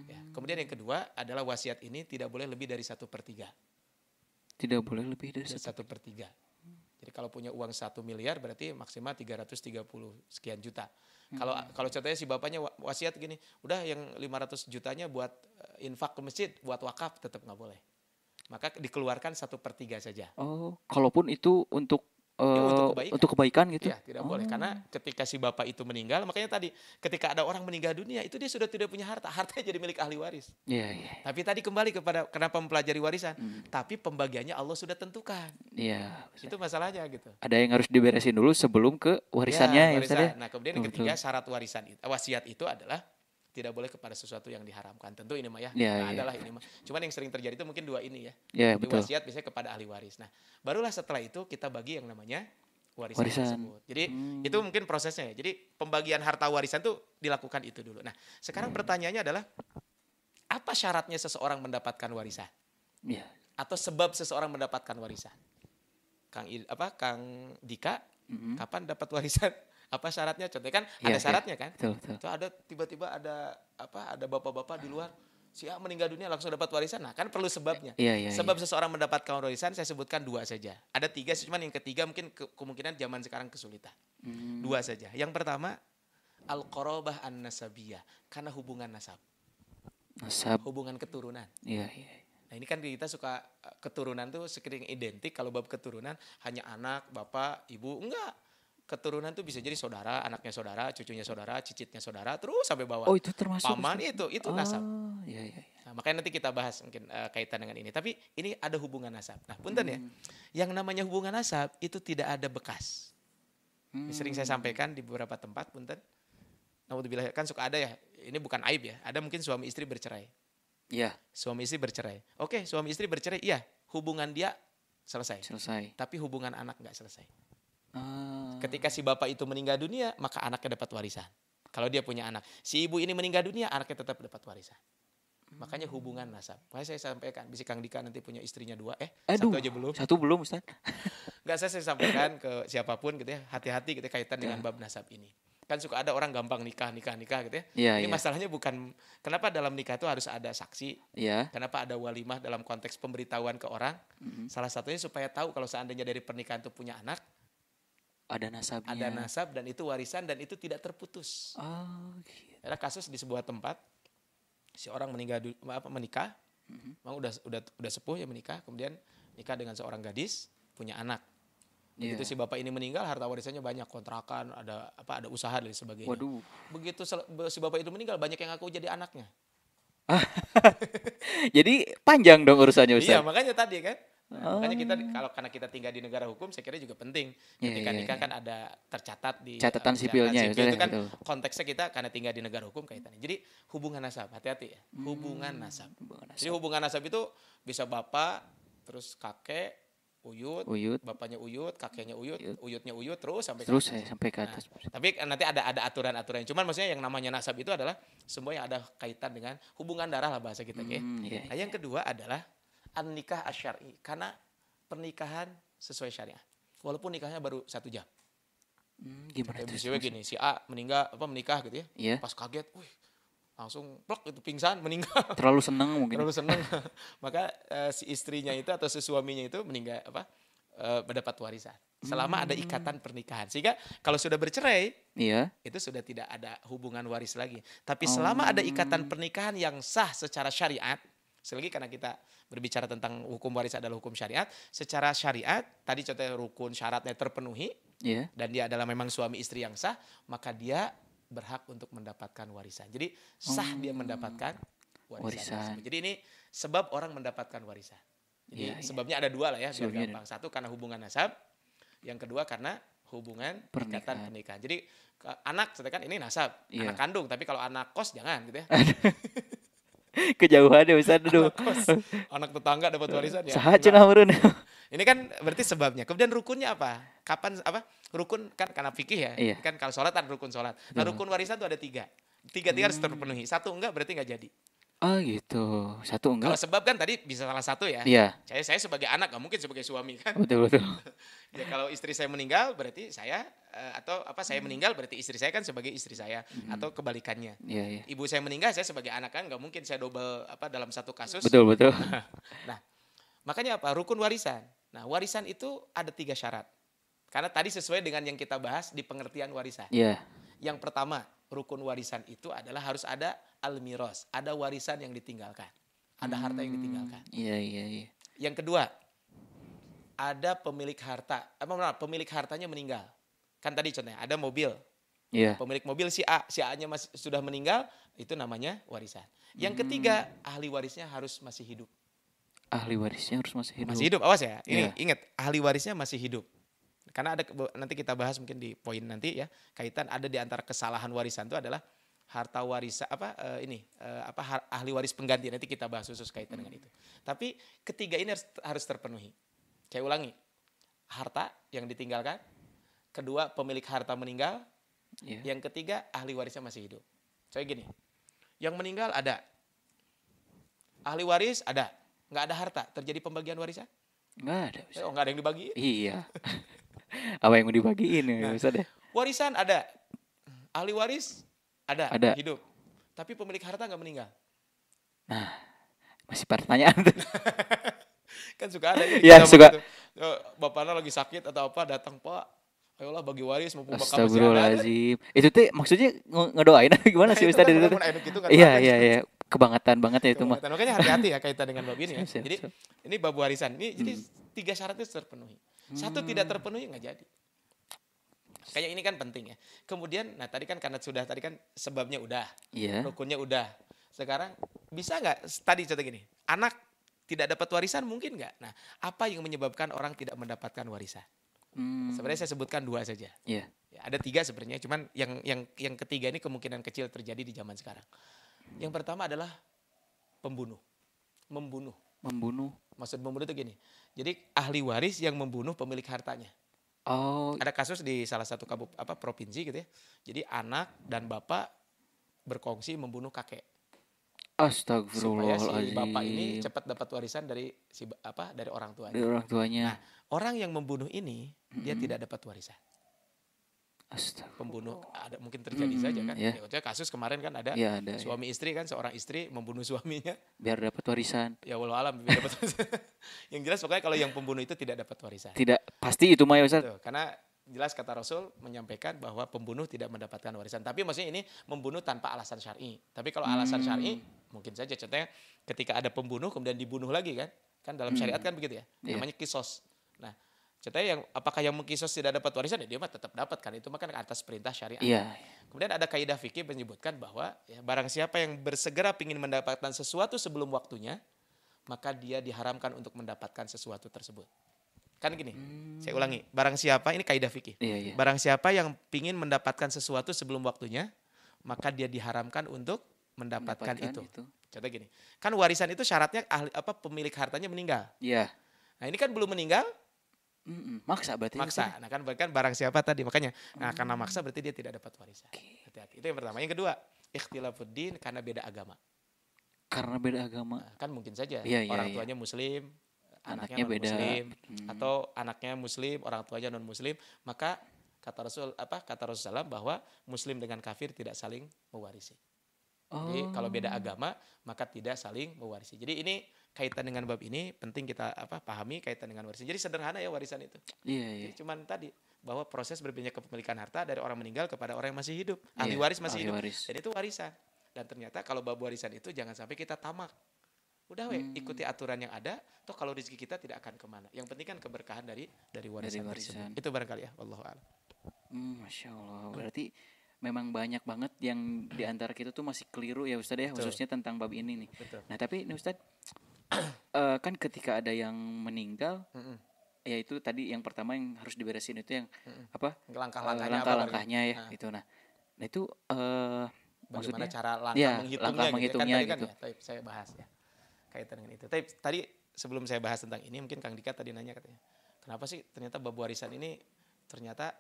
[SPEAKER 1] Ya. Kemudian yang kedua adalah wasiat ini tidak boleh lebih dari 1/3.
[SPEAKER 2] Tidak boleh lebih dari
[SPEAKER 1] 1/3. Jadi kalau punya uang 1 miliar berarti maksimal 330 sekian juta. Kalau contohnya si bapaknya wasiat gini, udah yang 500 jutanya buat infak ke masjid, buat wakaf, tetap nggak boleh. Maka dikeluarkan 1/3 saja.
[SPEAKER 2] Oh, kalaupun itu untuk untuk kebaikan gitu?
[SPEAKER 1] Ya, tidak boleh. Karena ketika si bapak itu meninggal, makanya tadi ketika ada orang meninggal dunia, itu dia sudah tidak punya harta. Hartanya jadi milik ahli waris.
[SPEAKER 2] Iya.
[SPEAKER 1] Tapi tadi kembali kepada kenapa mempelajari warisan. Tapi pembagiannya Allah sudah tentukan.
[SPEAKER 2] Iya.
[SPEAKER 1] Itu masalahnya gitu.
[SPEAKER 2] Ada yang harus diberesin dulu sebelum ke warisannya.
[SPEAKER 1] Warisan. Nah kemudian yang ketiga syarat wasiat itu adalah tidak boleh kepada sesuatu yang diharamkan. Tentu ini mah ya. Adalah ini mah. Cuman yang sering terjadi itu mungkin 2 ini ya. Jadi wasiat biasanya kepada ahli waris. Nah, barulah setelah itu kita bagi yang namanya warisan. Tersebut. Jadi itu mungkin prosesnya ya. Jadi pembagian harta warisan tuh dilakukan itu dulu. Nah, sekarang pertanyaannya adalah apa syaratnya seseorang mendapatkan warisan?
[SPEAKER 2] Iya.
[SPEAKER 1] Atau sebab seseorang mendapatkan warisan? Kang Dika, kapan dapat warisan? Apa syaratnya? Contohnya kan ada syaratnya kan?
[SPEAKER 2] Betul.
[SPEAKER 1] Itu ada tiba-tiba ada bapak-bapak di luar, si A meninggal dunia langsung dapat warisan. Nah, kan perlu sebabnya. Sebab seseorang mendapatkan warisan saya sebutkan 2 saja. Ada 3, cuman yang ketiga mungkin kemungkinan zaman sekarang kesulitan. 2 saja. Yang pertama, al-qarabah an-nasabiyah, karena hubungan nasab. Hubungan keturunan.
[SPEAKER 2] Iya.
[SPEAKER 1] Nah, ini kan kita suka keturunan tuh sekering identik. Kalau bab keturunan hanya anak, bapak, ibu, enggak. Keturunan tuh bisa jadi saudara, anaknya saudara, cucunya saudara, cicitnya saudara, terus sampai bawah.
[SPEAKER 2] Oh, itu termasuk
[SPEAKER 1] paman itu nasab.
[SPEAKER 2] Iya.
[SPEAKER 1] Nah, makanya nanti kita bahas mungkin kaitan dengan ini. Tapi ini ada hubungan nasab. Nah, punten ya. Yang namanya hubungan nasab itu tidak ada bekas. Ini sering saya sampaikan di beberapa tempat, punten. Naudzubillah, kan suka ada ya. Ini bukan aib ya. Ada mungkin suami istri bercerai.
[SPEAKER 2] Iya.
[SPEAKER 1] Suami istri bercerai. Oke, suami istri bercerai, iya. Hubungan dia selesai. Tapi hubungan anak nggak selesai. Ketika si bapak itu meninggal dunia, maka anaknya dapat warisan. Kalau dia punya anak. Si ibu ini meninggal dunia, anaknya tetap dapat warisan. Makanya hubungan nasab. Makanya saya sampaikan, bisa Kang Dika nanti punya istrinya 2,
[SPEAKER 2] Aduh,
[SPEAKER 1] 1 aja belum.
[SPEAKER 2] 1 belum Ustaz.
[SPEAKER 1] Enggak, saya sampaikan ke siapapun gitu ya, hati-hati gitu kaitan dengan bab nasab ini. Kan suka ada orang gampang nikah gitu ya.
[SPEAKER 2] Iya,
[SPEAKER 1] Ini
[SPEAKER 2] iya.
[SPEAKER 1] masalahnya bukan kenapa dalam nikah itu harus ada saksi,
[SPEAKER 2] Iya.
[SPEAKER 1] kenapa ada walimah dalam konteks pemberitahuan ke orang. Salah satunya supaya tahu kalau seandainya dari pernikahan itu punya anak,
[SPEAKER 2] Ada nasabnya.
[SPEAKER 1] ada nasab dan itu warisan dan itu tidak terputus.
[SPEAKER 2] Oh, gitu.
[SPEAKER 1] Ada kasus di sebuah tempat, si orang menikah, memang udah sepuh ya menikah, kemudian nikah dengan seorang gadis, punya anak. Begitu si bapak ini meninggal, harta warisannya banyak, kontrakan, ada usaha dan sebagainya.
[SPEAKER 2] Waduh.
[SPEAKER 1] Begitu si bapak itu meninggal, banyak yang ngaku jadi anaknya.
[SPEAKER 2] Jadi panjang dong urusannya Ustaz.
[SPEAKER 1] Iya, makanya tadi kan. Nah, makanya kita karena kita tinggal di negara hukum, saya kira juga penting. Ketika nikah kan ada tercatat di
[SPEAKER 2] catatan sipilnya
[SPEAKER 1] sipil, itu kan
[SPEAKER 2] betul.
[SPEAKER 1] konteksnya kita karena tinggal di negara hukum kaitannya. Jadi hubungan nasab, hati-hati ya. Hubungan nasab. Jadi hubungan nasab itu bisa bapak, terus kakek, uyut, bapaknya uyut, kakeknya uyutnya uyut terus sampai ke atas.
[SPEAKER 2] Sampai ke atas.
[SPEAKER 1] Tapi nanti ada aturan-aturan. Cuman maksudnya yang namanya nasab itu adalah semua yang ada kaitan dengan hubungan darah lah bahasa kita. Nah, yang kedua adalah an-nikah asy-syar'i, karena pernikahan sesuai syariat. Walaupun nikahnya baru 1 jam.
[SPEAKER 2] Gimana itu?
[SPEAKER 1] Misalnya gini, si A menikah gitu ya.
[SPEAKER 2] Iya.
[SPEAKER 1] Pas kaget, langsung plok itu pingsan, meninggal.
[SPEAKER 2] Terlalu senang mungkin.
[SPEAKER 1] Terlalu senang. Maka si istrinya itu atau si suaminya itu meninggal mendapat warisan. Selama ada ikatan pernikahan. Sehingga kalau sudah bercerai, itu sudah tidak ada hubungan waris lagi. Tapi selama ada ikatan pernikahan yang sah secara syariat, selagi karena kita berbicara tentang hukum waris adalah hukum syariat, secara syariat tadi contohnya rukun syaratnya terpenuhi, dan dia adalah memang suami istri yang sah, maka dia berhak untuk mendapatkan warisan. Jadi sah dia mendapatkan warisan. Jadi ini sebab orang mendapatkan warisan. Jadi sebabnya ada 2 lah ya, biar gampang. 1 karena hubungan nasab, yang kedua karena hubungan ikatan pernikahan. Jadi anak, kan ini nasab, anak kandung, tapi kalau anak kos jangan gitu ya.
[SPEAKER 2] Kejauhan ya Ustaz.
[SPEAKER 1] Anak tetangga dapat warisan ya.
[SPEAKER 2] Saha cenah meureun.
[SPEAKER 1] Ini kan berarti sebabnya. Kemudian rukunnya apa? Kapan rukun kan karena fikih ya. Kan kalau sholat ada rukun sholat. Nah, rukun warisan itu ada 3. Tiga harus terpenuhi. 1 enggak berarti enggak jadi.
[SPEAKER 2] Oh gitu. 1 enggak.
[SPEAKER 1] Kalau sebab kan tadi bisa salah 1 ya.
[SPEAKER 2] Iya.
[SPEAKER 1] Saya sebagai anak enggak mungkin sebagai suami kan.
[SPEAKER 2] Betul.
[SPEAKER 1] Ya kalau istri saya meninggal berarti saya saya meninggal berarti istri saya kan sebagai istri saya atau kebalikannya.
[SPEAKER 2] Iya.
[SPEAKER 1] Ibu saya meninggal saya sebagai anak kan enggak mungkin saya double dalam satu kasus.
[SPEAKER 2] Betul.
[SPEAKER 1] Nah, makanya rukun warisan. Nah, warisan itu ada 3 syarat. Karena tadi sesuai dengan yang kita bahas di pengertian warisan.
[SPEAKER 2] Iya.
[SPEAKER 1] Yang pertama, rukun warisan itu adalah harus ada al-miras, ada warisan yang ditinggalkan. Ada harta yang ditinggalkan.
[SPEAKER 2] Iya.
[SPEAKER 1] Yang kedua, ada pemilik harta. Pemilik hartanya meninggal. Kan tadi contohnya ada mobil.
[SPEAKER 2] Iya.
[SPEAKER 1] Pemilik mobil si A-nya sudah meninggal, itu namanya warisan. Yang ketiga, ahli warisnya harus masih hidup.
[SPEAKER 2] Ahli warisnya harus masih hidup.
[SPEAKER 1] Masih hidup, awas ya. Ini ingat, ahli warisnya masih hidup. Karena nanti kita bahas mungkin di poin nanti ya, kaitan ada di antara kesalahan warisan itu adalah harta warisan ahli waris pengganti, nanti kita bahas khusus kaitan dengan itu. Tapi ketiga ini harus terpenuhi. Saya ulangi. Harta yang ditinggalkan, kedua pemilik harta meninggal, yang ketiga ahli warisnya masih hidup. Saya gini. Yang meninggal ada. Ahli waris ada. Nggak ada harta, terjadi pembagian warisan?
[SPEAKER 2] Nggak ada.
[SPEAKER 1] Nggak ada yang dibagi?
[SPEAKER 2] Iya. Apa yang mau dibagiin ya Ustaz ya?
[SPEAKER 1] Warisan ada. Ahli waris ada. Hidup. Tapi pemilik harta nggak meninggal.
[SPEAKER 2] Nah, masih pertanyaan tuh.
[SPEAKER 1] Kan suka ada.
[SPEAKER 2] Iya, suka.
[SPEAKER 1] Bapaknya lagi sakit atau apa, datang, Pak, ayolah bagi waris mumpung bapak masih ada.
[SPEAKER 2] Astagfirullahaladzim. Itu tuh maksudnya ngedoain gimana sih Ustaz itu? Iya. Kebangetan banget ya itu mah.
[SPEAKER 1] Makanya hati-hati ya kaitan dengan bab ini ya. Jadi ini bab warisan. Ini jadi 3 syarat itu terpenuhi. 1 tidak terpenuhi nggak jadi. Kayak ini kan penting ya. Kemudian, tadi kan karena tadi kan sebabnya udah, rukunnya udah. Sekarang bisa nggak? Tadi contoh gini, anak tidak dapat warisan mungkin nggak? Nah, apa yang menyebabkan orang tidak mendapatkan warisan? Sebenarnya saya sebutkan 2 saja.
[SPEAKER 2] Iya.
[SPEAKER 1] Ya, ada 3 sebenarnya, cuman yang ketiga ini kemungkinan kecil terjadi di zaman sekarang. Yang pertama adalah membunuh. Maksud membunuh itu gini. Jadi ahli waris yang membunuh pemilik hartanya.
[SPEAKER 2] Oh.
[SPEAKER 1] Ada kasus di salah satu provinsi gitu ya. Jadi anak dan bapak berkongsi membunuh kakek. supaya si bapak ini
[SPEAKER 2] Astagfirullahaladzim.
[SPEAKER 1] cepat dapat warisan dari dari orang
[SPEAKER 2] Dari
[SPEAKER 1] tuanya.
[SPEAKER 2] orang tuanya.
[SPEAKER 1] Nah, orang yang membunuh ini dia
[SPEAKER 2] Mm-mm.
[SPEAKER 1] tidak dapat warisan. Pembunuh
[SPEAKER 2] Astagfirullah.
[SPEAKER 1] ada mungkin terjadi saja kan.
[SPEAKER 2] Ya.
[SPEAKER 1] Ya, maksudnya kasus kemarin kan ada
[SPEAKER 2] Ya ada ya.
[SPEAKER 1] suami istri kan, seorang istri membunuh suaminya.
[SPEAKER 2] Biar dapat warisan.
[SPEAKER 1] Ya walau alam dia dapat warisan. Yang jelas pokoknya kalau yang pembunuh itu tidak dapat warisan.
[SPEAKER 2] Tidak pasti itu mah ya Ustaz.
[SPEAKER 1] Tuh, karena jelas kata Rasul menyampaikan bahwa pembunuh tidak mendapatkan warisan. Tapi maksudnya ini membunuh tanpa alasan syar'i. Tapi kalau alasan syar'i mungkin saja, contohnya ketika ada pembunuh kemudian dibunuh lagi kan. Kan dalam syariat kan begitu ya.
[SPEAKER 2] Iya.
[SPEAKER 1] Namanya kisos. Nah, contohnya yang apakah yang mengkisos tidak dapat warisan, ya dia mah tetap dapat kan. Itu mah kan atas perintah syariat.
[SPEAKER 2] Iya.
[SPEAKER 1] Kemudian ada kaidah fikih menyebutkan bahwa ya, barang siapa yang bersegera ingin mendapatkan sesuatu sebelum waktunya, maka dia diharamkan untuk mendapatkan sesuatu tersebut. Kan gini, saya ulangi, barang siapa, ini kaidah fikih.
[SPEAKER 2] Iya, iya.
[SPEAKER 1] Barang siapa yang ingin mendapatkan sesuatu sebelum waktunya, maka dia diharamkan untuk mendapatkan itu. Contoh gini, kan warisan itu syaratnya pemilik hartanya meninggal.
[SPEAKER 2] Iya.
[SPEAKER 1] Nah ini kan belum meninggal,
[SPEAKER 2] Maksa berarti.
[SPEAKER 1] maksa. Nah kan barang siapa tadi, makanya nah, karena maksa berarti dia tidak dapat warisan. Hati-hati. Itu yang pertama. Yang kedua, ikhtilafuddin karena beda agama.
[SPEAKER 2] Karena beda agama.
[SPEAKER 1] Nah, kan mungkin saja
[SPEAKER 2] Iya,
[SPEAKER 1] orang
[SPEAKER 2] iya.
[SPEAKER 1] tuanya muslim,
[SPEAKER 2] Anaknya
[SPEAKER 1] anaknya non
[SPEAKER 2] beda.
[SPEAKER 1] muslim, atau anaknya muslim, orang tuanya non muslim, maka kata Rasulullah bahwa muslim dengan kafir tidak saling mewarisi. Jadi kalau beda agama maka tidak saling mewarisi. Jadi ini kaitan dengan bab ini penting kita pahami kaitan dengan warisan. Jadi sederhana ya warisan itu.
[SPEAKER 2] Iya, iya.
[SPEAKER 1] Jadi cuman tadi bahwa proses berpindah kepemilikan harta dari orang meninggal kepada orang yang masih hidup.
[SPEAKER 2] Iya,
[SPEAKER 1] Ahli waris masih
[SPEAKER 2] ahli
[SPEAKER 1] hidup.
[SPEAKER 2] waris.
[SPEAKER 1] Dan itu warisan. Dan ternyata kalau bab warisan itu jangan sampai kita tamak. Udah ikuti aturan yang ada, toh kalau rezeki kita tidak akan kemana. Yang penting kan keberkahan dari warisan, tersebut. Itu barangkali ya, wallahu a'lam.
[SPEAKER 2] Masya Allah. Berarti memang banyak banget yang diantara kita tuh masih keliru ya Ustadz ya,
[SPEAKER 1] Betul.
[SPEAKER 2] khususnya tentang bab ini nih.
[SPEAKER 1] Betul.
[SPEAKER 2] Nah tapi ini Ustadz, kan ketika ada yang meninggal, ya itu tadi yang pertama yang harus diberesin itu yang apa? Langkah-langkahnya ya, gitu. Nah itu
[SPEAKER 1] Bagaimana
[SPEAKER 2] maksudnya
[SPEAKER 1] cara
[SPEAKER 2] ya,
[SPEAKER 1] menghitungnya,
[SPEAKER 2] langkah
[SPEAKER 1] gitu.
[SPEAKER 2] menghitungnya
[SPEAKER 1] Kan tadi
[SPEAKER 2] gitu.
[SPEAKER 1] kan ya, saya bahas ya kaitan dengan itu. Tapi tadi sebelum saya bahas tentang ini, mungkin Kang Dika tadi nanya katanya, kenapa sih ternyata bab warisan ini ternyata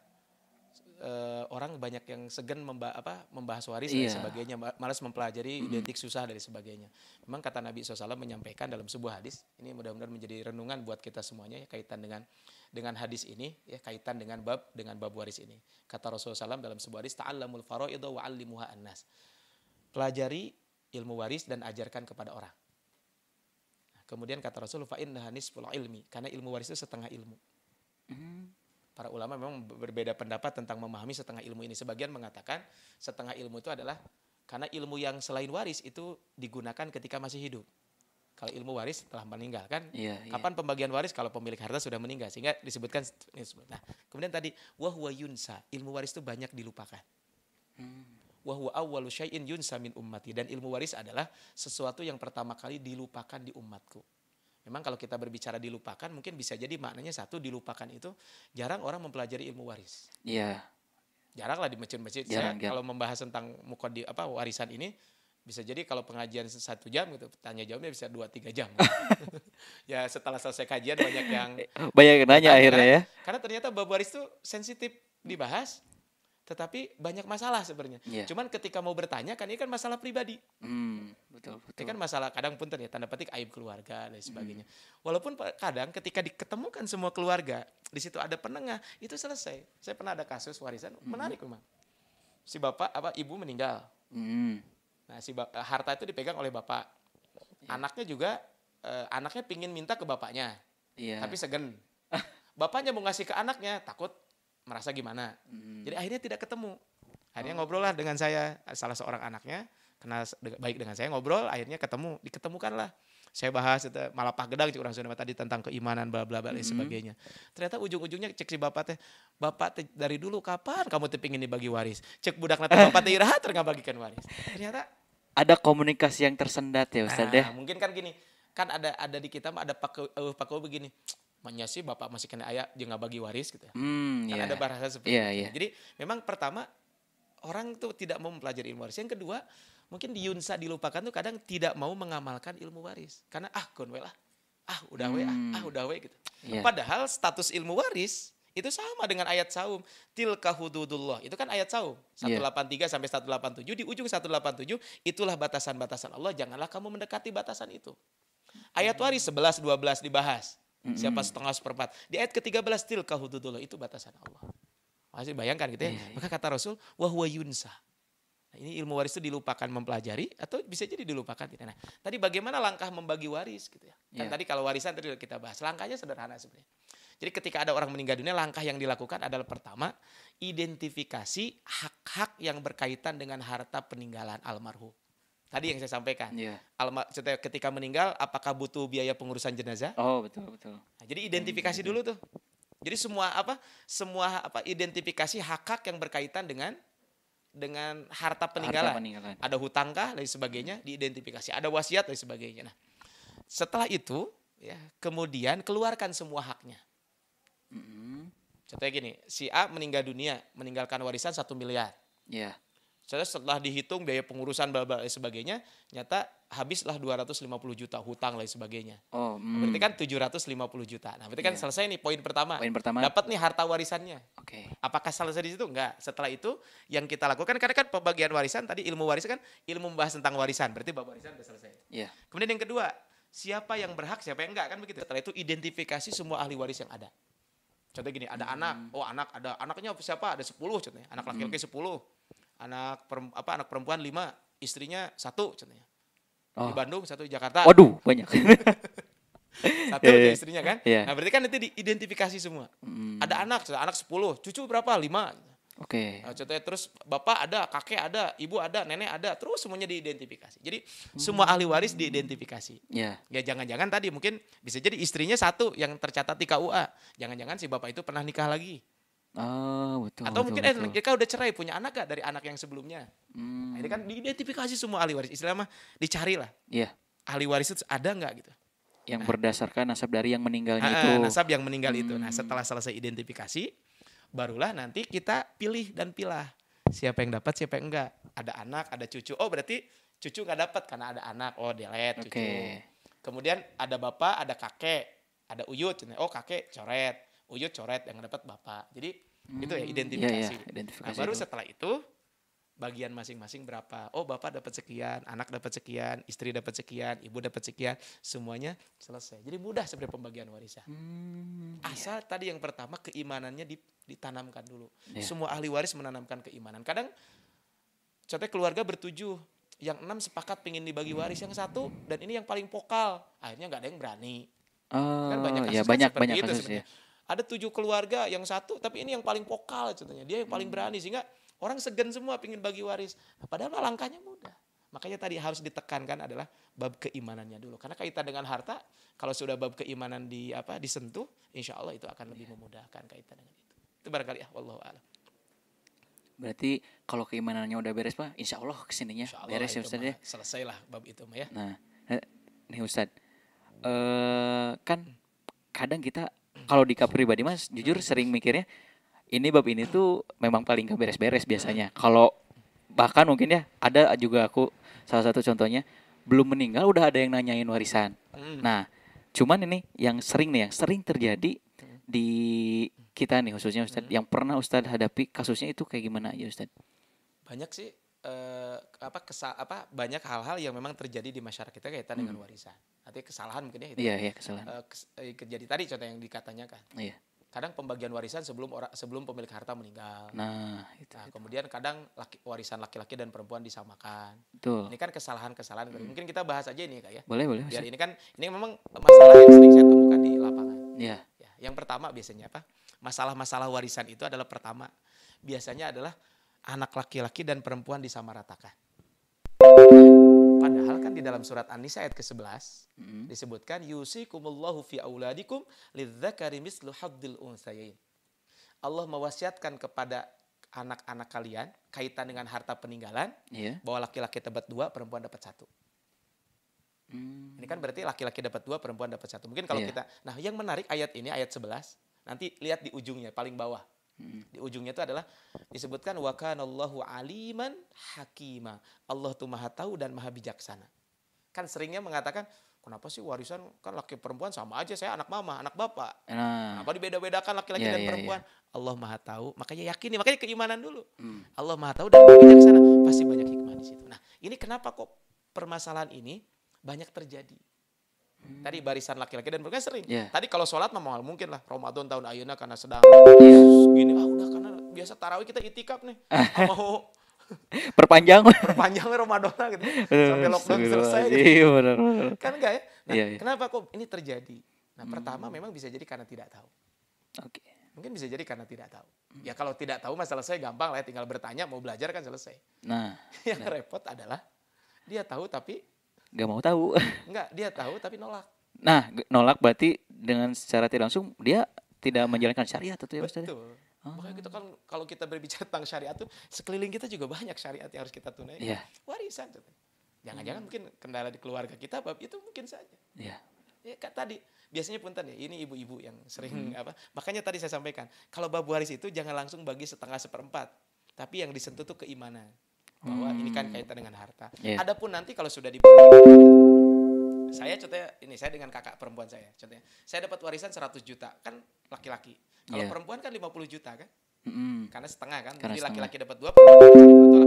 [SPEAKER 1] orang banyak yang segan membahas waris dan sebagainya, malas mempelajari, identik susah dari sebagainya. Memang kata Nabi SAW menyampaikan dalam sebuah hadis, ini mudah-mudahan menjadi renungan buat kita semuanya ya, kaitan dengan hadis ini ya, kaitan dengan bab waris ini. Kata Rasulullah SAW dalam sebuah hadis, ta'allamul faraidha wa 'allimuha annas. Pelajari ilmu waris dan ajarkan kepada orang. Nah, kemudian kata Rasulullah, fa innaha nisful ilmi, karena ilmu waris itu setengah ilmu. Para ulama memang berbeda pendapat tentang memahami setengah ilmu ini. Sebagian mengatakan setengah ilmu itu adalah karena ilmu yang selain waris itu digunakan ketika masih hidup. Kalau ilmu waris setelah meninggal kan, kapan pembagian waris kalau pemilik harta sudah meninggal, sehingga disebutkan. Nah, kemudian tadi wahwa yunsa, ilmu waris itu banyak dilupakan. Wahwa awwalu syai'in yunsa min ummati, dan ilmu waris adalah sesuatu yang pertama kali dilupakan di umatku. Memang kalau kita berbicara dilupakan, mungkin bisa jadi maknanya satu, dilupakan itu jarang orang mempelajari ilmu waris.
[SPEAKER 2] Iya.
[SPEAKER 1] Jarang lah di masjid-masjid. Saya kalau membahas tentang warisan ini, bisa jadi kalau pengajian 1 jam gitu, tanya jawabnya bisa 2-3 jam. Ya setelah selesai kajian banyak yang
[SPEAKER 2] nanya akhirnya ya.
[SPEAKER 1] Karena ternyata bab waris itu sensitif dibahas, tetapi banyak masalah sebenarnya. Cuman ketika mau bertanya kan ini kan masalah pribadi.
[SPEAKER 2] Betul.
[SPEAKER 1] Ini kan masalah kadang punten ya, tanda petik aib keluarga dan sebagainya. Walaupun kadang ketika diketemukan semua keluarga, di situ ada penengah, itu selesai. Saya pernah ada kasus warisan menarik memang. Si ibu meninggal. Nah, harta itu dipegang oleh bapak. Anaknya juga anaknya pingin minta ke bapaknya. Tapi segan. Bapaknya mau ngasih ke anaknya, takut merasa gimana. Jadi akhirnya tidak ketemu. Akhirnya ngobrol lah dengan saya, salah seorang anaknya, kenal baik dengan saya, ngobrol, akhirnya diketemukanlah. Saya bahas itu malah pagedang orang Sunda tadi tentang keimanan bla bla bla dan sebagainya. Ternyata ujung-ujungnya cek si bapak teh dari dulu kapan kamu teh pingin dibagi waris? Cek budak nate bapak teh iraha teu ngabagikan waris. Ternyata
[SPEAKER 2] ada komunikasi yang tersendat ya Ustaz ya.
[SPEAKER 1] Mungkin kan gini, kan ada di kita mah ada pakau begini. Manya sih bapak masih kena aya jeung ngabagi waris gitu. Kan ada bahasa seperti itu. Jadi memang pertama orang tuh tidak mau mempelajari ilmu waris. Yang kedua, mungkin dilupakan tuh kadang tidak mau mengamalkan ilmu waris. Karena udah we gitu. Padahal status ilmu waris Itu sama dengan ayat saum. Tilka hududullah. Itu kan ayat saum. 183 sampai 187. Di ujung 187, itulah batasan-batasan Allah. Janganlah kamu mendekati batasan itu. Ayat waris 11, 12 dibahas. Siapa setengah seperempat. Di ayat ke-13, tilka hududullah. Itu batasan Allah. Masih bayangkan gitu ya. Maka kata Rasul, wahwa yunsa. Nah, ini ilmu waris itu dilupakan mempelajari atau bisa jadi dilupakan tidak. Nah, tadi bagaimana langkah membagi waris gitu ya. Kan tadi kalau warisan tadi kita bahas, langkahnya sederhana sebenarnya. Jadi ketika ada orang meninggal dunia, langkah yang dilakukan adalah pertama, identifikasi hak-hak yang berkaitan dengan harta peninggalan almarhum. Tadi yang saya sampaikan. Ketika meninggal, apakah butuh biaya pengurusan jenazah?
[SPEAKER 2] Oh, betul.
[SPEAKER 1] Nah, jadi identifikasi dulu tuh. Jadi semua identifikasi hak-hak yang berkaitan dengan harta peninggalan. Ada hutangkah dan sebagainya diidentifikasi, ada wasiat dan sebagainya. Nah, setelah itu ya, kemudian keluarkan semua haknya. Contohnya gini, si A meninggal dunia, meninggalkan warisan 1 miliar.
[SPEAKER 2] Iya.
[SPEAKER 1] Setelah dihitung biaya pengurusan dan sebagainya, nyata habislah 250 juta hutang dan sebagainya. Berarti kan 750 juta. Nah, berarti kan selesai nih poin pertama. Dapat nih harta warisannya.
[SPEAKER 2] Oke.
[SPEAKER 1] Apakah selesai di situ? Enggak. Setelah itu yang kita lakukan, karena kan pembagian warisan tadi, ilmu warisan kan ilmu membahas tentang warisan. Berarti bab warisan sudah selesai.
[SPEAKER 2] Iya.
[SPEAKER 1] Kemudian yang kedua, siapa yang berhak, siapa yang enggak, kan begitu. Setelah itu identifikasi semua ahli waris yang ada. Contohnya gini, ada anak. Oh, ada anaknya siapa? Ada 10 contohnya. Anak laki-laki 10. Anak perempuan 5, istrinya 1 contohnya. Di Bandung 1, di Jakarta.
[SPEAKER 2] Waduh, banyak.
[SPEAKER 1] 1 istrinya kan. Nah, berarti kan nanti diidentifikasi semua. Ada anak 10, cucu berapa? 5.
[SPEAKER 2] Oke.
[SPEAKER 1] Nah, contohnya terus bapak ada, kakek ada, ibu ada, nenek ada, terus semuanya diidentifikasi. Jadi semua ahli waris diidentifikasi. Ya jangan-jangan tadi mungkin bisa jadi istrinya 1 yang tercatat di KUA. Jangan-jangan si bapak itu pernah nikah lagi.
[SPEAKER 2] Betul.
[SPEAKER 1] Atau mungkin mereka udah cerai, punya anak gak dari anak yang sebelumnya. Nah, ini kan diidentifikasi semua ahli waris. Istilahnya dicari lah.
[SPEAKER 2] Iya.
[SPEAKER 1] Ahli waris itu ada nggak gitu.
[SPEAKER 2] Yang berdasarkan nasab dari yang meninggalnya itu.
[SPEAKER 1] Nasab yang meninggal itu. Nah, setelah selesai identifikasi, barulah nanti kita pilih dan pilah. Siapa yang dapat, siapa yang enggak. Ada anak, ada cucu. Oh, berarti cucu nggak dapat karena ada anak. Oh, delete cucu. Kemudian ada bapak, ada kakek, ada uyut. Oh, kakek coret. Uyut coret, yang dapat bapak. Jadi itu ya identifikasi. Nah, baru setelah itu bagian masing-masing berapa. Oh, bapak dapat sekian, anak dapat sekian, istri dapat sekian, ibu dapat sekian, semuanya selesai. Jadi mudah sebenarnya pembagian warisan. Asal tadi yang pertama keimanannya ditanamkan dulu. Semua ahli waris menanamkan keimanan. Kadang contohnya keluarga bertujuh, yang 6 sepakat pengen dibagi waris, yang 1 dan ini yang paling vokal, akhirnya nggak ada yang berani. Kan banyak kasus seperti itu sebenarnya. Ada 7 keluarga, yang 1, tapi ini yang paling vokal contohnya. Dia yang paling berani, sehingga orang segan semua pengen bagi waris. Nah, padahal langkahnya mudah. Makanya tadi harus ditekankan adalah bab keimanannya dulu. Karena kaitan dengan harta, kalau sudah bab keimanan disentuh, insya Allah itu akan lebih memudahkan kaitan dengan itu. Itu barangkali ya, wallahu a'lam.
[SPEAKER 2] Berarti kalau keimanannya udah beres, Pak, insya Allah kesininya beres ya Ustaz ya.
[SPEAKER 1] Selesailah bab itu ya.
[SPEAKER 2] Nah, nih Ustaz, kan kadang kita kalau di pribadi Mas, jujur sering mikirnya ini bab ini tuh memang paling gak beres-beres biasanya. Kalau bahkan mungkin ya ada juga aku salah satu contohnya belum meninggal udah ada yang nanyain warisan. Nah, cuman ini yang sering terjadi di kita nih khususnya Ustaz, yang pernah Ustaz hadapi kasusnya itu kayak gimana aja Ustaz?
[SPEAKER 1] Banyak sih banyak hal-hal yang memang terjadi di masyarakat kita kaitan dengan warisan. Artinya kesalahan mungkin ya itu.
[SPEAKER 2] Iya, kesalahan.
[SPEAKER 1] Jadi tadi contoh yang dikatanyakan.
[SPEAKER 2] Iya.
[SPEAKER 1] Kadang pembagian warisan sebelum pemilik harta meninggal.
[SPEAKER 2] Nah,
[SPEAKER 1] kemudian kadang warisan laki-laki dan perempuan disamakan.
[SPEAKER 2] Betul.
[SPEAKER 1] Ini kan kesalahan-kesalahan. Mungkin kita bahas aja ini Kak ya.
[SPEAKER 2] Boleh.
[SPEAKER 1] Biar ini memang masalah yang sering saya temukan di lapangan.
[SPEAKER 2] Iya.
[SPEAKER 1] Ya, yang pertama biasanya masalah-masalah warisan itu adalah biasanya adalah anak laki-laki dan perempuan disamaratakan. Padahal kan di dalam surat An-Nisa ayat ke-11 disebutkan yusikumullahu fi auladikum lidzakari mislu haddil untsayain. Allah mewasiatkan kepada anak-anak kalian kaitan dengan harta peninggalan, bahwa laki-laki dapat 2, perempuan dapat 1. Ini kan berarti laki-laki dapat 2, perempuan dapat 1. Mungkin kalau nah yang menarik ayat ini ayat 11, nanti lihat di ujungnya paling bawah. Di ujungnya itu adalah disebutkan wa kanallahu aliman hakima. Allah tuh maha tahu dan maha bijaksana. Kan seringnya mengatakan kenapa sih warisan kan laki perempuan sama aja, saya anak mama, anak bapak.
[SPEAKER 2] Nah,
[SPEAKER 1] Kenapa dibeda-bedakan laki-laki
[SPEAKER 2] iya,
[SPEAKER 1] dan
[SPEAKER 2] iya,
[SPEAKER 1] perempuan?
[SPEAKER 2] iya.
[SPEAKER 1] Allah Maha tahu, makanya yakini, makanya keimanan dulu. Allah Maha tahu dan bijaksana, pasti banyak hikmah di situ. Nah, ini kenapa kok permasalahan ini banyak terjadi? Tadi barisan laki-laki dan perempuan sering.
[SPEAKER 2] Iya.
[SPEAKER 1] Tadi kalau sholat mah mungkin lah Ramadan tahun ayeuna karena sedang
[SPEAKER 2] Iya.
[SPEAKER 1] gini, udah karena biasa tarawih kita itikaf nih. Mau
[SPEAKER 2] Perpanjang.
[SPEAKER 1] perpanjang Ramadan gitu. Sampai lockdown selesai gitu.
[SPEAKER 2] Iya, benar.
[SPEAKER 1] Kan enggak ya? Nah,
[SPEAKER 2] Iya, iya.
[SPEAKER 1] kenapa kok ini terjadi? Nah, pertama memang bisa jadi karena tidak tahu.
[SPEAKER 2] Oke.
[SPEAKER 1] Mungkin bisa jadi karena tidak tahu. Ya kalau tidak tahu masalah saya gampang lah, tinggal bertanya, mau belajar kan selesai.
[SPEAKER 2] Nah,
[SPEAKER 1] Yang repot adalah dia tahu tapi
[SPEAKER 2] nggak mau tahu.
[SPEAKER 1] enggak, dia tahu tapi nolak.
[SPEAKER 2] Nah, nolak berarti dengan secara tidak langsung dia tidak menjalankan syariat atau ya Ustaz?
[SPEAKER 1] Betul. Makanya kita kan kalau kita berbicara tentang syariat tuh sekeliling kita juga banyak syariat yang harus kita tunaikan.
[SPEAKER 2] Iya.
[SPEAKER 1] Warisan. Jangan-jangan mungkin kendala di keluarga kita, bab itu mungkin saja.
[SPEAKER 2] Iya.
[SPEAKER 1] Ya kan tadi biasanya punten ya, ini ibu-ibu yang sering apa? Makanya tadi saya sampaikan, kalau bab waris itu jangan langsung bagi setengah seperempat, tapi yang disentuh tuh keimanan. Bahwa ini kan kaitan dengan harta.
[SPEAKER 2] Iya.
[SPEAKER 1] Adapun nanti kalau sudah dibagi, saya contohnya ini, saya dengan kakak perempuan saya, contohnya saya dapat warisan 100 juta, kan laki-laki. Kalau
[SPEAKER 2] Iya.
[SPEAKER 1] perempuan kan 50 juta kan? Karena setengah kan.
[SPEAKER 2] Karena
[SPEAKER 1] Jadi
[SPEAKER 2] setengah.
[SPEAKER 1] laki-laki dapat 2, perempuan dapat 1, atau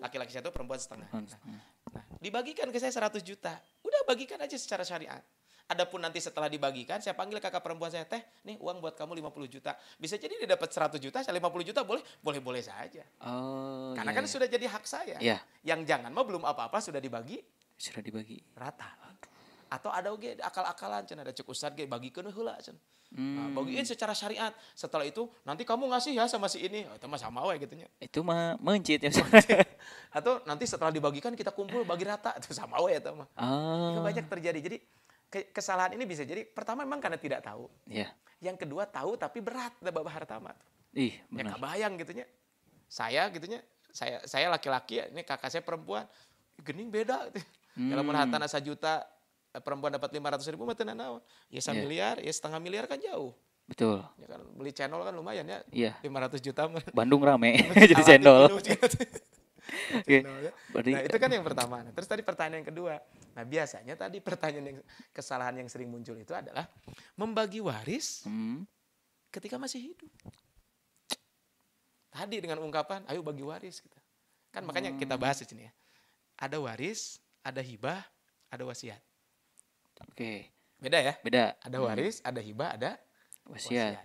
[SPEAKER 1] laki-laki 1, perempuan setengah. Nah, dibagikan ke saya 100 juta. Udah bagikan aja secara syariat. Adapun nanti setelah dibagikan, saya panggil kakak perempuan saya, teh, nih uang buat kamu 50 juta. Bisa jadi dia dapat 100 juta, saya 50 juta boleh saja.
[SPEAKER 2] Oh,
[SPEAKER 1] Karena
[SPEAKER 2] iya,
[SPEAKER 1] kan
[SPEAKER 2] iya.
[SPEAKER 1] sudah jadi hak saya.
[SPEAKER 2] Iya.
[SPEAKER 1] Yang jangan mah belum apa-apa sudah dibagi
[SPEAKER 2] Sudah dibagi.
[SPEAKER 1] rata. Atau ada oge akal-akalan, cenah ada cek ustad ge bagikeun heula cenah. Nah, bagiin secara syariat. Setelah itu nanti kamu ngasih ya sama si ini. Oh, itu mah sama we gitu nya.
[SPEAKER 2] Itu mah mencit ya Ustaz.
[SPEAKER 1] Atau nanti setelah dibagikan kita kumpul bagi rata. Itu sama we itu mah. Itu
[SPEAKER 2] Ah,
[SPEAKER 1] banyak terjadi. Jadi kesalahan ini bisa jadi pertama memang karena tidak tahu.
[SPEAKER 2] iya.
[SPEAKER 1] Yang kedua tahu tapi berat da bab harta mah.
[SPEAKER 2] Ih,
[SPEAKER 1] Ya
[SPEAKER 2] benar.
[SPEAKER 1] kebayang gitu nya. Saya gitu nya. Saya laki-laki ya, ini kakak saya perempuan. Gening beda gitu. Kalau harta 1 juta, perempuan dapat 500.000 mah teu naon. Ya
[SPEAKER 2] Iya.
[SPEAKER 1] miliar, ya setengah miliar kan jauh.
[SPEAKER 2] Betul.
[SPEAKER 1] Ya kan beli channel kan lumayan ya.
[SPEAKER 2] Iya.
[SPEAKER 1] 500 juta mah.
[SPEAKER 2] Bandung rame jadi cendol. Oke. Berarti
[SPEAKER 1] Nah, itu kan yang pertama. Nah, terus tadi pertanyaan yang kedua. Nah, biasanya tadi pertanyaan yang kesalahan yang sering muncul itu adalah membagi waris ketika masih hidup. Tadi dengan ungkapan, ayo bagi waris kita. Kan makanya kita bahas di sini ya. Ada waris, ada hibah, ada wasiat.
[SPEAKER 2] Oke.
[SPEAKER 1] Beda ya?
[SPEAKER 2] Beda.
[SPEAKER 1] Ada waris, ada hibah, ada
[SPEAKER 2] Wasiat.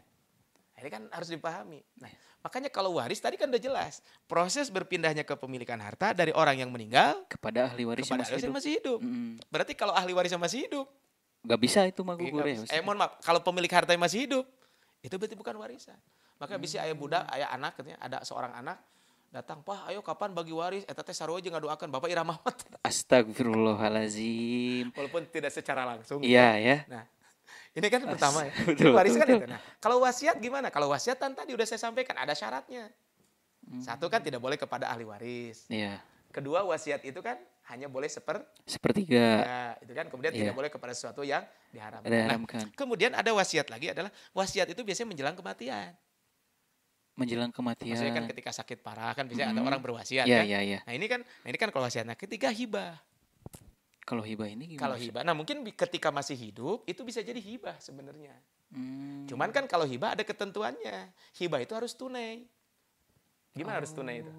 [SPEAKER 1] Nah, ini kan harus dipahami. Nah, makanya kalau waris tadi kan udah jelas. Proses berpindahnya kepemilikan harta dari orang yang meninggal
[SPEAKER 2] Kepada ahli waris yang
[SPEAKER 1] kepada
[SPEAKER 2] masih
[SPEAKER 1] ahli
[SPEAKER 2] hidup.
[SPEAKER 1] yang masih hidup.
[SPEAKER 2] Mm-mm.
[SPEAKER 1] Berarti kalau ahli warisnya masih hidup,
[SPEAKER 2] Gak bisa itu mah gugur ya. Ustaz.
[SPEAKER 1] mohon maaf, kalau pemilik harta yang masih hidup, itu berarti bukan warisan. Maka bisa ayah budak, ayah anak, katanya ada seorang anak datang, "Pah, ayo kapan bagi waris?" Eta teh sarua aja ngadoakeun Bapak irama mah.
[SPEAKER 2] Astagfirullahalazim.
[SPEAKER 1] Walaupun tidak secara langsung.
[SPEAKER 2] Iya ya.
[SPEAKER 1] Nah, ini kan pertama ya.
[SPEAKER 2] Betul,
[SPEAKER 1] Waris kan
[SPEAKER 2] betul.
[SPEAKER 1] itu. Nah, kalau wasiat gimana? Kalau wasiat kan tadi udah saya sampaikan ada syaratnya. Satu kan tidak boleh kepada ahli waris.
[SPEAKER 2] Iya.
[SPEAKER 1] Kedua, wasiat itu kan hanya boleh
[SPEAKER 2] Sepertiga.
[SPEAKER 1] ya, itu kan kemudian
[SPEAKER 2] Iya.
[SPEAKER 1] tidak boleh kepada sesuatu yang diharamkan.
[SPEAKER 2] Diharamkan.
[SPEAKER 1] Nah, kemudian ada wasiat lagi adalah wasiat itu biasanya menjelang kematian.
[SPEAKER 2] Menjelang kematian.
[SPEAKER 1] Maksudnya kan ketika sakit parah kan biasanya ada orang berwasiat
[SPEAKER 2] Iya,
[SPEAKER 1] kan.
[SPEAKER 2] iya, iya.
[SPEAKER 1] Nah, ini kan kalau wasiat. Nah, ketiga hibah.
[SPEAKER 2] Kalau hibah ini gimana?
[SPEAKER 1] Kalau hibah, nah mungkin ketika masih hidup itu bisa jadi hibah sebenarnya. Cuman kan kalau hibah ada ketentuannya. Hibah itu harus tunai. Gimana harus tunai itu?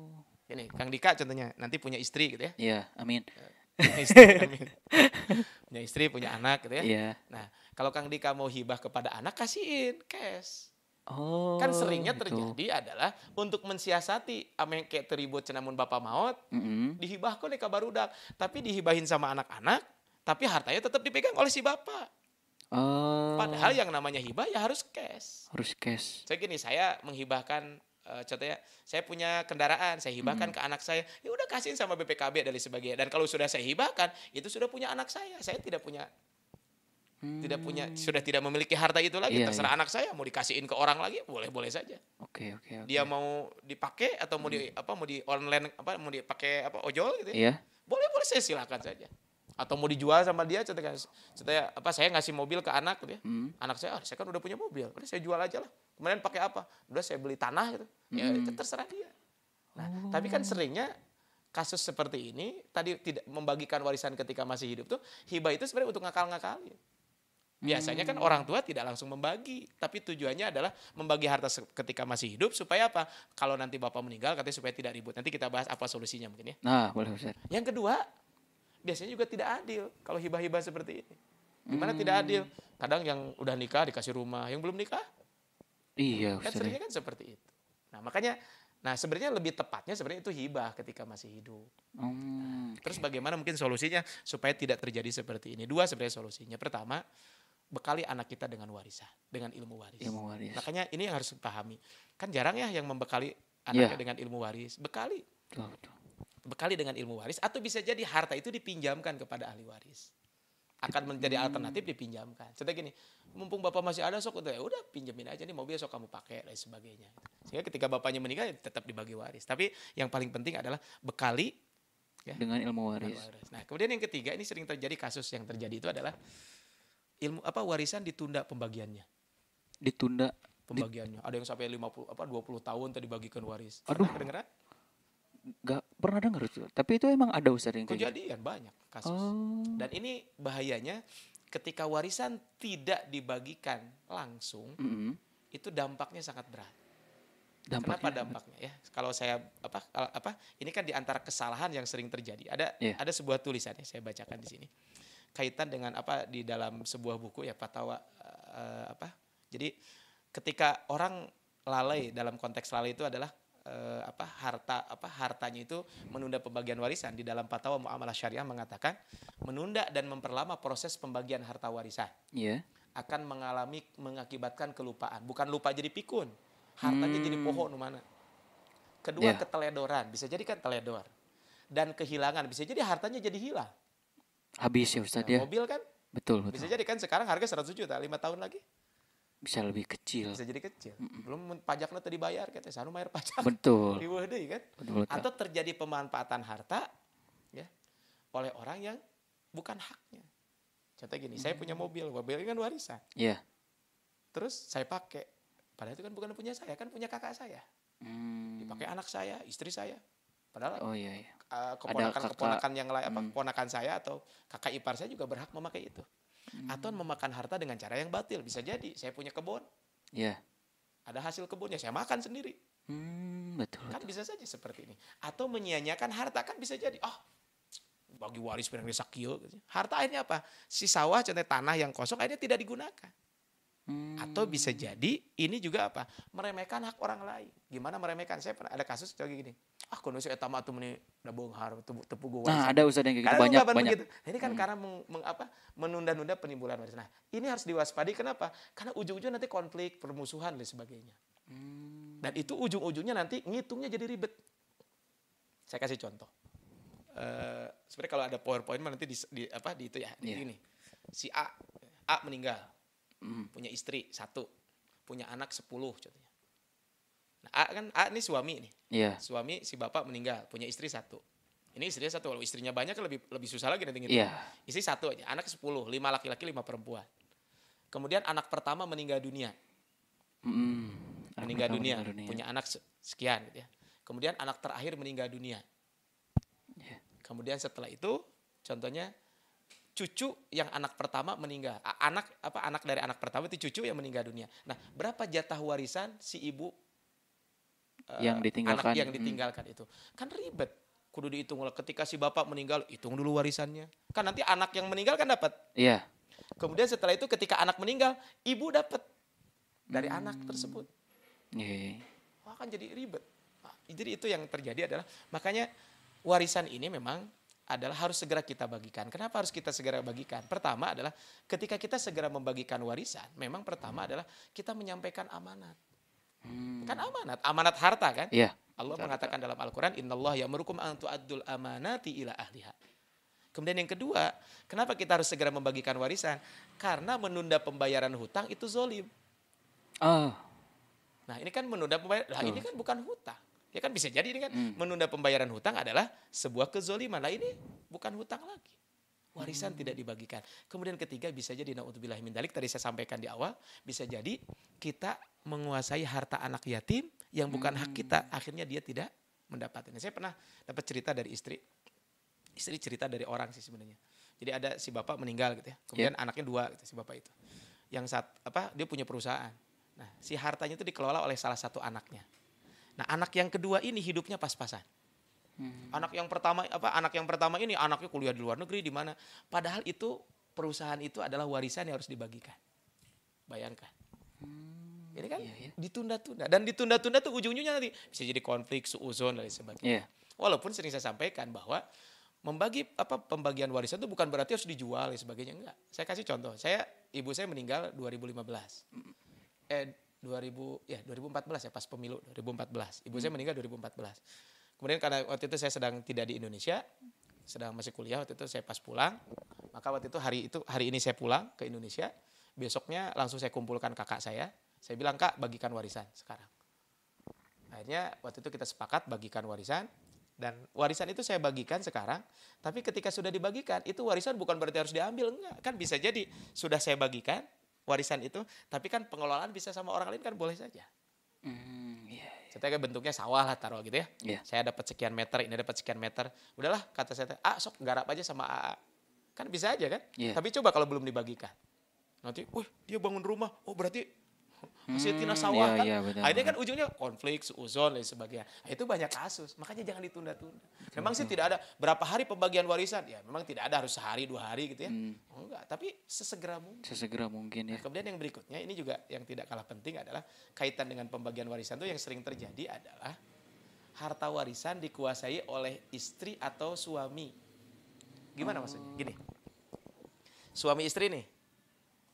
[SPEAKER 1] Ini Kang Dika contohnya nanti punya istri gitu ya.
[SPEAKER 2] Iya, amin.
[SPEAKER 1] Punya istri, amin. Punya istri, punya anak gitu ya.
[SPEAKER 2] Iya.
[SPEAKER 1] Nah, kalau Kang Dika mau hibah kepada anak kasihin cash.
[SPEAKER 2] Oh.
[SPEAKER 1] Kan seringnya
[SPEAKER 2] gitu.
[SPEAKER 1] terjadi adalah untuk mensiasati ame kayak teribut cenamun bapak maut, dihibahkan ke barudak, tapi dihibahin sama anak-anak, tapi hartanya tetap dipegang oleh si bapak.
[SPEAKER 2] Oh.
[SPEAKER 1] Padahal yang namanya hibah ya harus cash.
[SPEAKER 2] Harus cash.
[SPEAKER 1] Saya gini, saya menghibahkan contohnya saya punya kendaraan, saya hibahkan ke anak saya, ya udah kasihin sama BPKB dari sebagian. Dan kalau sudah saya hibahkan, itu sudah punya anak saya tidak punya sudah tidak memiliki harta itu lagi.
[SPEAKER 2] Iya,
[SPEAKER 1] Terserah anak saya mau dikasihin ke orang lagi, boleh-boleh saja.
[SPEAKER 2] Oke.
[SPEAKER 1] Dia mau dipakai atau mau di online mau dipakai ojol gitu ya.
[SPEAKER 2] Iya.
[SPEAKER 1] Boleh saya silakan saja. Atau mau dijual sama dia contohnya saya ngasih mobil ke anak gitu ya. Anak saya kan udah punya mobil, udah saya jual aja lah. Kemudian pakai apa? Udah saya beli tanah gitu. Ya itu terserah dia. Nah, tapi kan seringnya kasus seperti ini, tadi tidak membagikan warisan ketika masih hidup tuh, hibah itu sebenarnya untuk ngakal-ngakalin. Biasanya kan orang tua tidak langsung membagi, tapi tujuannya adalah membagi harta ketika masih hidup supaya apa? Kalau nanti bapak meninggal, katanya supaya tidak ribut. Nanti kita bahas apa solusinya mungkin ya.
[SPEAKER 2] Nah, boleh Ustaz.
[SPEAKER 1] Yang kedua, biasanya juga tidak adil kalau hibah-hibah seperti ini. Gimana tidak adil? Kadang yang udah nikah dikasih rumah, yang belum nikah
[SPEAKER 2] Iya
[SPEAKER 1] kan
[SPEAKER 2] Ustaz.
[SPEAKER 1] seringnya kan seperti itu. Nah makanya, sebenarnya lebih tepatnya sebenarnya itu hibah ketika masih hidup. Terus bagaimana mungkin solusinya supaya tidak terjadi seperti ini? Dua sebenarnya solusinya. Pertama, bekali anak kita dengan warisan, dengan ilmu waris.
[SPEAKER 2] Ilmu waris.
[SPEAKER 1] Makanya ini yang harus dipahami. Kan jarang ya yang membekali anaknya dengan ilmu waris. Bekali dengan ilmu waris, atau bisa jadi harta itu dipinjamkan kepada ahli waris. Akan menjadi alternatif dipinjamkan. Contoh gini, mumpung bapak masih ada sok, ya udah pinjemin aja nih mobil, sok kamu pakai dan sebagainya. Sehingga ketika bapaknya meninggal ya tetap dibagi waris. Tapi yang paling penting adalah bekali ya,
[SPEAKER 2] dengan ilmu waris.
[SPEAKER 1] Nah, kemudian yang ketiga, ini sering terjadi, kasus yang terjadi itu adalah warisan ditunda pembagiannya.
[SPEAKER 2] Ditunda
[SPEAKER 1] Pembagiannya. Ada yang sampai 20 tahun tadi bagikan waris.
[SPEAKER 2] Aduh.
[SPEAKER 1] Kedengeran?
[SPEAKER 2] Gak pernah dengar itu. Tapi itu emang ada Ustaz yang kayak gitu.
[SPEAKER 1] Kejadian banyak kasus. Dan ini bahayanya ketika warisan tidak dibagikan langsung, itu dampaknya sangat berat. Kenapa dampaknya ya? Kalau saya ini kan diantara kesalahan yang sering terjadi. Ada sebuah tulisan ya, saya bacakan di sini. Kaitan dengan di dalam sebuah buku ya, fatwa Jadi ketika orang lalai, dalam konteks lalai itu adalah hartanya itu menunda pembagian warisan. Di dalam fatwa muamalah syariah mengatakan menunda dan memperlama proses pembagian harta warisan akan mengakibatkan kelupaan. Bukan lupa jadi pikun, hartanya jadi pohon mana. Kedua, keteledoran, bisa jadi kan teledor. Dan kehilangan, bisa jadi hartanya jadi hilang.
[SPEAKER 2] Habis ya Ustaz ya.
[SPEAKER 1] Mobil kan
[SPEAKER 2] betul.
[SPEAKER 1] Bisa jadi kan sekarang harga 100 juta, 5 tahun lagi
[SPEAKER 2] bisa lebih kecil.
[SPEAKER 1] Bisa jadi kecil. Belum pajaknya tadi dibayar, katanya sanu bayar pajak.
[SPEAKER 2] Betul.
[SPEAKER 1] Riweuh deui kan?
[SPEAKER 2] Betul.
[SPEAKER 1] Atau terjadi pemanfaatan harta ya oleh orang yang bukan haknya. Contoh gini, saya punya mobil ini kan warisan.
[SPEAKER 2] Iya.
[SPEAKER 1] Terus saya pakai, padahal itu kan bukan punya saya, kan punya kakak saya. Dipakai anak saya, istri saya. Padahal keponakan yang lain, keponakan saya atau kakak ipar saya juga berhak memakai itu. Atau memakan harta dengan cara yang batil. Bisa jadi saya punya kebun.
[SPEAKER 2] Iya.
[SPEAKER 1] Ada hasil kebunnya, saya makan sendiri.
[SPEAKER 2] Betul.
[SPEAKER 1] Kan bisa saja seperti ini. Atau menyia-nyiakan harta, kan bisa jadi bagi waris pengen sakio. Harta akhirnya apa? Si sawah, contohnya tanah yang kosong akhirnya tidak digunakan. Atau bisa jadi ini juga meremehkan hak orang lain. Gimana meremehkan? Saya pernah ada kasus kayak gini. Kuno si eta mah atuh meuni da beunghar tepu warisan.
[SPEAKER 2] Nah, ada Ustaz yang kayak gitu banyak.
[SPEAKER 1] Nah, ini kan karena menunda-nunda penimbulan warisan. Nah, ini harus diwaspadi. Kenapa? Karena ujung-ujungnya nanti konflik, permusuhan dan sebagainya. Dan itu ujung-ujungnya nanti ngitungnya jadi ribet. Saya kasih contoh. Sebenarnya kalau ada PowerPoint nanti di itu ya, ini. Si A meninggal. Punya istri 1, punya anak 10 contohnya. Nah, A ini suami nih.
[SPEAKER 2] Iya.
[SPEAKER 1] Suami si bapak meninggal, punya istri 1. Ini istrinya 1, kalau istrinya banyak lebih susah lagi nanti gitu.
[SPEAKER 2] Iya.
[SPEAKER 1] Istri 1 aja, anak 10, 5 laki-laki, 5 perempuan. Kemudian anak pertama meninggal dunia. Meninggal dunia, punya anak sekian gitu ya. Kemudian anak terakhir meninggal dunia. Kemudian setelah itu contohnya cucu yang anak pertama meninggal. Anak dari anak pertama itu cucu yang meninggal dunia. Nah, berapa jatah warisan si ibu
[SPEAKER 2] yang ditinggalkan?
[SPEAKER 1] Anak yang ditinggalkan itu. Kan ribet. Kudu dihitung ketika si bapak meninggal, hitung dulu warisannya. Kan nanti anak yang meninggal kan dapat.
[SPEAKER 2] Iya.
[SPEAKER 1] Kemudian setelah itu ketika anak meninggal, ibu dapat dari anak tersebut. Wah, kan jadi ribet. Jadi itu yang terjadi adalah makanya warisan ini memang adalah harus segera kita bagikan. Kenapa harus kita segera bagikan? Pertama adalah ketika kita segera membagikan warisan, memang pertama adalah kita menyampaikan amanat. Kan amanat harta kan?
[SPEAKER 2] Iya.
[SPEAKER 1] Allah mengatakan dalam Al-Quran, Innallaha ya'murukum an tu'addul amanati ila ahliha. Kemudian yang kedua, kenapa kita harus segera membagikan warisan? Karena menunda pembayaran hutang itu zolim. Nah, ini kan menunda pembayaran, ini kan bukan hutang. Ya kan bisa jadi ini kan menunda pembayaran hutang adalah sebuah kezoliman. Nah, ini bukan hutang lagi. Warisan tidak dibagikan. Kemudian ketiga bisa jadi naudzubillah min dzalik, tadi saya sampaikan di awal, bisa jadi kita menguasai harta anak yatim yang bukan hak kita, akhirnya dia tidak mendapatkan. Saya pernah dapat cerita dari istri cerita dari orang sih sebenarnya. Jadi ada si bapak meninggal gitu ya, kemudian anaknya 2 gitu si bapak itu. Yang dia punya perusahaan. Nah, si hartanya itu dikelola oleh salah satu anaknya. Nah, anak yang kedua ini hidupnya pas-pasan. Anak yang pertama ini anaknya kuliah di luar negeri di mana. Padahal itu perusahaan itu adalah warisan yang harus dibagikan. Bayangkan. Ini kan ditunda-tunda dan ditunda-tunda tuh ujung-ujungnya nanti bisa jadi konflik, suuzon dan sebagainya. Walaupun sering saya sampaikan bahwa pembagian warisan itu bukan berarti harus dijual dan sebagainya, enggak. Saya kasih contoh. Ibu saya meninggal 2015. 2014 ya, pas pemilu 2014. Ibu saya meninggal 2014. Kemudian karena waktu itu saya sedang tidak di Indonesia, sedang masih kuliah waktu itu saya pas pulang, maka waktu itu hari ini saya pulang ke Indonesia, besoknya langsung saya kumpulkan kakak saya bilang, "Kak, bagikan warisan sekarang." Akhirnya waktu itu kita sepakat bagikan warisan, dan warisan itu saya bagikan sekarang, tapi ketika sudah dibagikan, itu warisan bukan berarti harus diambil, enggak. Kan bisa jadi sudah saya bagikan warisan itu, tapi kan pengelolaan bisa sama orang lain kan boleh saja. Ceritanya bentuknya sawah lah taruh gitu ya. Saya dapat sekian meter, ini dapat sekian meter. Udahlah kata saya, sok garap aja sama AA. Kan bisa aja kan? Tapi coba kalau belum dibagikan. Nanti, dia bangun rumah, berarti masih tina sawah kan. Akhirnya kan ujungnya konflik, suuzon dan sebagainya. Nah, itu banyak kasus, makanya jangan ditunda-tunda. Memang sih tidak ada berapa hari pembagian warisan, ya memang tidak ada harus sehari 2 hari gitu ya. Enggak, tapi sesegera mungkin.
[SPEAKER 2] Ya.
[SPEAKER 1] Nah, kemudian yang berikutnya ini juga yang tidak kalah penting adalah kaitan dengan pembagian warisan itu yang sering terjadi adalah harta warisan dikuasai oleh istri atau suami. Gimana maksudnya? Gini. Suami istri nih.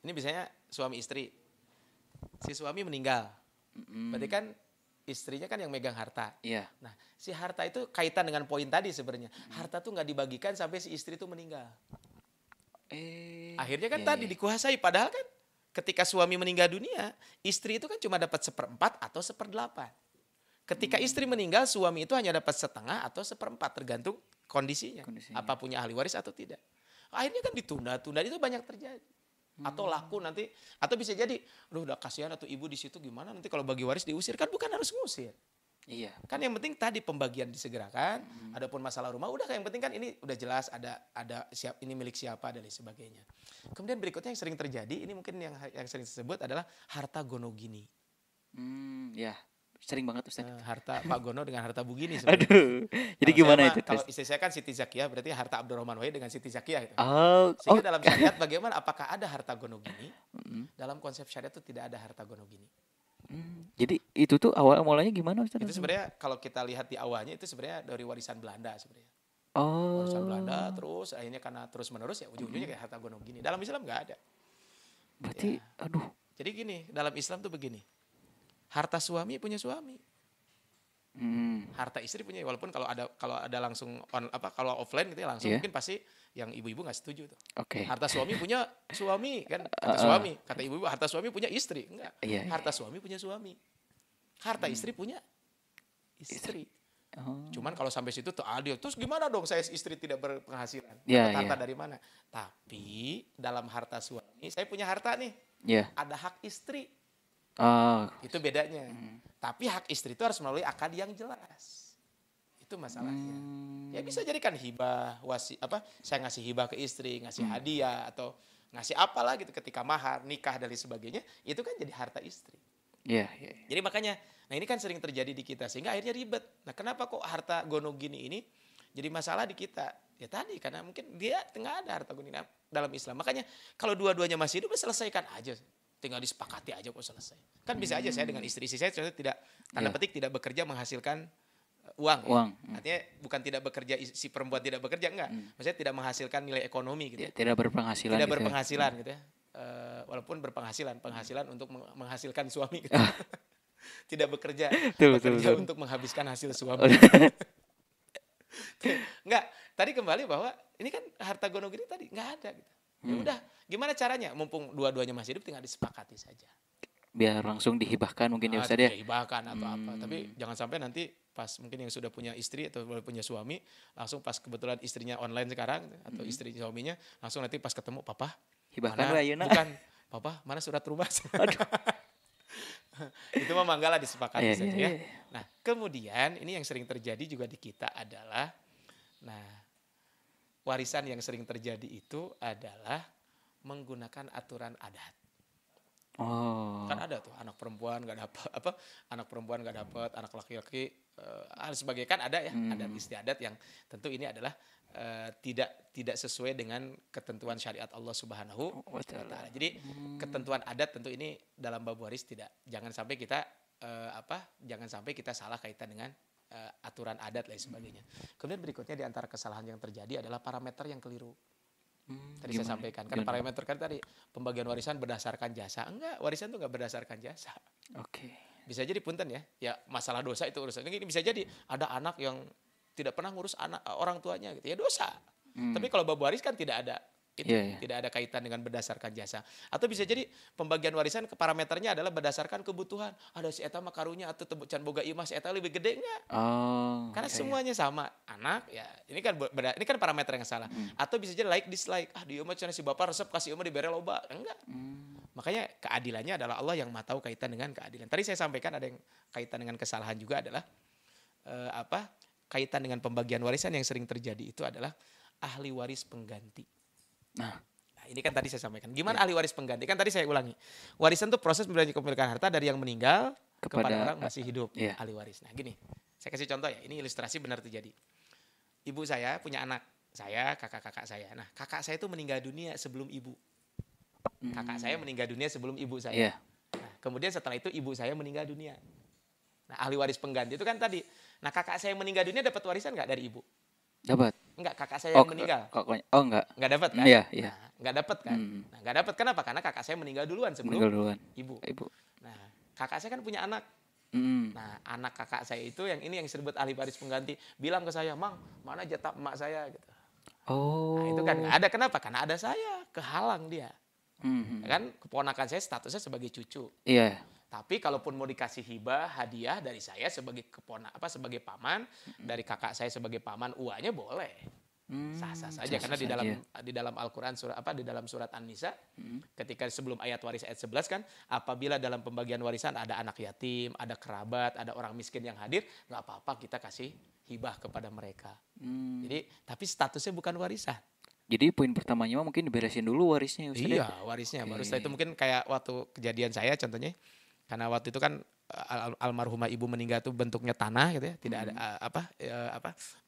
[SPEAKER 1] Ini biasanya suami istri. Si suami meninggal. Berarti kan istrinya kan yang megang harta. Nah, si harta itu kaitan dengan poin tadi sebenarnya. Harta tuh nggak dibagikan sampai si istri itu meninggal. Akhirnya kan tadi dikuasai. Padahal kan ketika suami meninggal dunia, istri itu kan cuma dapat 1/4 atau 1/8. Ketika istri meninggal, suami itu hanya dapat 1/2 atau 1/4 tergantung kondisinya. Apa punya ahli waris atau tidak. Akhirnya kan ditunda-tunda, itu banyak terjadi. Atau laku nanti, atau bisa jadi, udah kasihan atau ibu di situ gimana nanti kalau bagi waris diusir, kan bukan harus ngusir. Kan yang penting tadi pembagian disegerakan, adapun masalah rumah udah yang penting kan ini udah jelas ada ini milik siapa dan lain sebagainya. Kemudian berikutnya yang sering terjadi, ini mungkin yang sering disebut adalah harta gonogini.
[SPEAKER 2] Sering banget Ustaz.
[SPEAKER 1] Harta Pak Gono dengan harta Bu Gini.
[SPEAKER 2] Aduh. Jadi gimana itu?
[SPEAKER 1] Kalau istri saya kan Siti Zakiyah, berarti harta Abdurrahman Wahid dengan Siti Zakiyah gitu.
[SPEAKER 2] Sehingga
[SPEAKER 1] dalam syariat bagaimana? Apakah ada harta gonogini? Dalam konsep syariat itu tidak ada harta gonogini.
[SPEAKER 2] Jadi itu tuh awal mulanya gimana Ustaz?
[SPEAKER 1] Itu sebenarnya kalau kita lihat di awalnya itu sebenarnya dari warisan Belanda sebenarnya.
[SPEAKER 2] Oh.
[SPEAKER 1] Warisan Belanda terus akhirnya karena terus menerus ya ujung-ujungnya kayak harta gonogini. Dalam Islam nggak ada.
[SPEAKER 2] Berarti
[SPEAKER 1] ya. Jadi gini, dalam Islam tuh begini. Harta suami punya suami. Harta istri punya, walaupun kalau ada langsung kalau offline gitu ya langsung mungkin pasti yang ibu-ibu nggak setuju tuh.
[SPEAKER 2] Okay.
[SPEAKER 1] Harta suami punya suami kan, suami kata ibu-ibu harta suami punya istri enggak. Harta suami punya suami, harta istri punya istri. Cuman kalau sampai situ tuh adil. Terus gimana dong saya istri tidak berpenghasilan? Harta dari mana? Tapi dalam harta suami saya punya harta nih. Ada hak istri. Itu bedanya. Tapi hak istri itu harus melalui akad yang jelas. Itu masalahnya. Ya bisa jadi kan hibah, saya ngasih hibah ke istri, ngasih hadiah atau ngasih apalah gitu ketika mahar, nikah dan lain sebagainya, itu kan jadi harta istri. Jadi makanya, nah ini kan sering terjadi di kita sehingga akhirnya ribet. Nah, kenapa kok harta gonogini ini jadi masalah di kita? Ya tadi karena mungkin dia nggak ada harta gonogini dalam Islam. Makanya kalau dua-duanya masih hidup, selesaikan aja. Tinggal disepakati aja kok selesai. Kan bisa aja saya dengan istri saya contohnya tidak tanda petik tidak bekerja menghasilkan uang. Artinya bukan tidak bekerja, si perempuan tidak bekerja, enggak. Maksudnya tidak menghasilkan nilai ekonomi gitu ya.
[SPEAKER 2] Tidak berpenghasilan.
[SPEAKER 1] Tidak berpenghasilan gitu ya. Walaupun penghasilan untuk menghasilkan suami gitu. Tidak bekerja untuk menghabiskan hasil suami. Enggak, tadi kembali bahwa ini kan harta gonogini tadi enggak ada gitu. Ya udah, gimana caranya? Mumpung dua-duanya masih hidup, tinggal disepakati saja.
[SPEAKER 2] Biar langsung dihibahkan mungkin ya Ustaz ya.
[SPEAKER 1] Dihibahkan atau apa. Tapi jangan sampai nanti pas mungkin yang sudah punya istri atau punya suami, langsung pas kebetulan istrinya online sekarang atau istri suaminya, langsung nanti pas ketemu, papa,
[SPEAKER 2] hibahkan
[SPEAKER 1] bukan, papa, mana surat rumah? Itu mah manggalah disepakati
[SPEAKER 2] Iya, iya,
[SPEAKER 1] saja ya.
[SPEAKER 2] iya.
[SPEAKER 1] Nah, kemudian ini yang sering terjadi juga di kita adalah, nah, warisan yang sering terjadi itu adalah menggunakan aturan adat. Kan
[SPEAKER 2] Oh.
[SPEAKER 1] ada tuh anak perempuan nggak dapat apa, anak perempuan nggak dapat, anak laki-laki hal sebagai, kan ada ya adat
[SPEAKER 2] Hmm.
[SPEAKER 1] istiadat yang tentu ini adalah tidak sesuai dengan ketentuan syariat Allah Subhanahu
[SPEAKER 2] Wa
[SPEAKER 1] wa
[SPEAKER 2] ta'ala.
[SPEAKER 1] taala. Jadi ketentuan adat tentu ini dalam bab waris tidak, jangan sampai kita jangan sampai kita salah kaitan dengan aturan adat dan sebagainya. Kemudian berikutnya di antara kesalahan yang terjadi adalah parameter yang keliru. Tadi saya
[SPEAKER 2] Gimana?
[SPEAKER 1] sampaikan, karena
[SPEAKER 2] Gimana?
[SPEAKER 1] parameter kan tadi pembagian warisan berdasarkan jasa. Enggak, warisan itu enggak berdasarkan jasa.
[SPEAKER 2] Oke.
[SPEAKER 1] Bisa jadi punten ya, ya masalah dosa itu urusan. Ini bisa jadi ada anak yang tidak pernah ngurus anak orang tuanya gitu, ya dosa. Tapi kalau bab waris kan tidak ada itu,
[SPEAKER 2] Iya, iya.
[SPEAKER 1] tidak ada kaitan dengan berdasarkan jasa. Atau bisa jadi pembagian warisan ke parameternya adalah berdasarkan kebutuhan. Ada si eta mah karunya atau can boga imah si eta lebih gede enggak?
[SPEAKER 2] Oh,
[SPEAKER 1] Karena
[SPEAKER 2] iya, iya.
[SPEAKER 1] semuanya sama, anak ya ini kan parameter yang salah. Atau bisa jadi like dislike, di ieu mah cenah si bapak resep kasih ieu mah dibere loba, enggak. Makanya keadilannya adalah Allah yang tahu kaitan dengan keadilan. Tadi saya sampaikan ada yang kaitan dengan kesalahan juga adalah kaitan dengan pembagian warisan yang sering terjadi itu adalah ahli waris pengganti.
[SPEAKER 2] Nah,
[SPEAKER 1] Nah, ini kan tadi saya sampaikan. Gimana ahli waris pengganti? Kan tadi saya ulangi. Warisan itu proses pembagian kepemilikan harta dari yang meninggal kepada orang masih hidup,
[SPEAKER 2] iya.
[SPEAKER 1] ahli waris. Nah, gini. Saya kasih contoh ya. Ini ilustrasi benar terjadi. Ibu saya punya anak, saya, kakak-kakak saya. Nah, kakak saya itu meninggal dunia sebelum ibu. Kakak saya meninggal dunia sebelum ibu saya.
[SPEAKER 2] Iya.
[SPEAKER 1] Nah, kemudian setelah itu ibu saya meninggal dunia. Nah, ahli waris pengganti itu kan tadi. Nah, kakak saya meninggal dunia dapat warisan nggak dari ibu?
[SPEAKER 2] Dapat.
[SPEAKER 1] Enggak, kakak saya yang meninggal.
[SPEAKER 2] Oh, enggak.
[SPEAKER 1] Nggak dapat kan?
[SPEAKER 2] Iya, iya.
[SPEAKER 1] Nah, nggak dapat kan? Nah, nggak dapat kenapa? Karena kakak saya meninggal duluan sebelum
[SPEAKER 2] Meninggal duluan.
[SPEAKER 1] ibu.
[SPEAKER 2] Ibu.
[SPEAKER 1] Nah, kakak saya kan punya anak.
[SPEAKER 2] Mm.
[SPEAKER 1] Nah, anak kakak saya itu yang ini yang disebut ahli waris pengganti bilang ke saya, "Mang, mana jatah emak saya?" gitu.
[SPEAKER 2] Oh.
[SPEAKER 1] Nah, itu kan nggak ada. Kenapa? Karena ada saya, kehalang dia.
[SPEAKER 2] Mhm.
[SPEAKER 1] Ya kan keponakan saya statusnya sebagai cucu.
[SPEAKER 2] Iya.
[SPEAKER 1] Tapi kalaupun mau dikasih hibah, hadiah dari saya sebagai sebagai paman, dari kakak saya sebagai paman, uanya boleh. Sah-sah saja karena di dalam Al-Qur'an di dalam surat An-Nisa ketika sebelum ayat waris ayat 11 kan, apabila dalam pembagian warisan ada anak yatim, ada kerabat, ada orang miskin yang hadir, nggak apa-apa kita kasih hibah kepada mereka. Jadi tapi statusnya bukan warisan.
[SPEAKER 2] Jadi poin pertamanya mah mungkin diberesin dulu warisnya ya, Ustaz.
[SPEAKER 1] Iya, warisnya. Baru setelah itu mungkin kayak waktu kejadian saya contohnya, karena waktu itu kan almarhumah ibu meninggal tuh bentuknya tanah gitu ya, tidak ada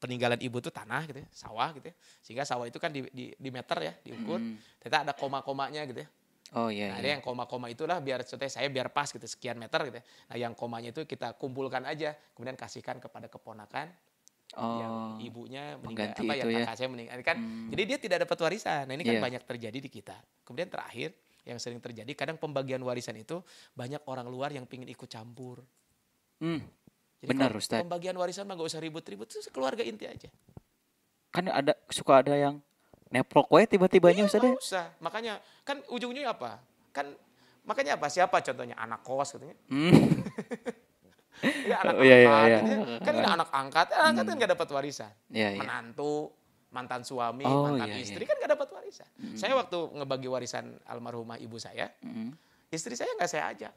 [SPEAKER 1] peninggalan ibu tuh tanah gitu ya, sawah gitu ya. Sehingga sawah itu kan di meter ya, diukur. Ternyata ada koma-komanya gitu ya.
[SPEAKER 2] Oh iya,
[SPEAKER 1] Nah, ada
[SPEAKER 2] iya.
[SPEAKER 1] yang koma-koma itulah biar saya biar pas gitu sekian meter gitu ya. Nah, yang komanya itu kita kumpulkan aja, kemudian kasihkan kepada keponakan yang
[SPEAKER 2] Oh,
[SPEAKER 1] ibunya meninggal,
[SPEAKER 2] pengganti
[SPEAKER 1] yang
[SPEAKER 2] itu ya.
[SPEAKER 1] kakak saya meninggal kan. Jadi dia tidak dapat warisan. Nah, ini kan
[SPEAKER 2] Iya.
[SPEAKER 1] banyak terjadi di kita. Kemudian terakhir yang sering terjadi kadang pembagian warisan itu banyak orang luar yang pingin ikut campur. Jadi
[SPEAKER 2] Benar,
[SPEAKER 1] kalau
[SPEAKER 2] Ustaz.
[SPEAKER 1] pembagian warisan mah gak usah ribut-ribut, itu keluarga inti aja.
[SPEAKER 2] Kan suka ada yang neplok we tiba-tibanya,
[SPEAKER 1] Iya,
[SPEAKER 2] Ustaz ya.
[SPEAKER 1] nggak usah. Makanya kan ujungnya apa? Kan makanya apa? Siapa contohnya? Anak kos katanya. Ya, anak
[SPEAKER 2] Oh, iya, iya,
[SPEAKER 1] angkat
[SPEAKER 2] iya.
[SPEAKER 1] gitu ya. Kan ini anak angkat kan gak dapat warisan.
[SPEAKER 2] Iya, iya.
[SPEAKER 1] Menantu, mantan suami,
[SPEAKER 2] Oh,
[SPEAKER 1] mantan
[SPEAKER 2] iya,
[SPEAKER 1] istri
[SPEAKER 2] iya.
[SPEAKER 1] kan gak dapat warisan. Saya waktu ngebagi warisan almarhumah ibu saya, istri saya nggak saya ajak.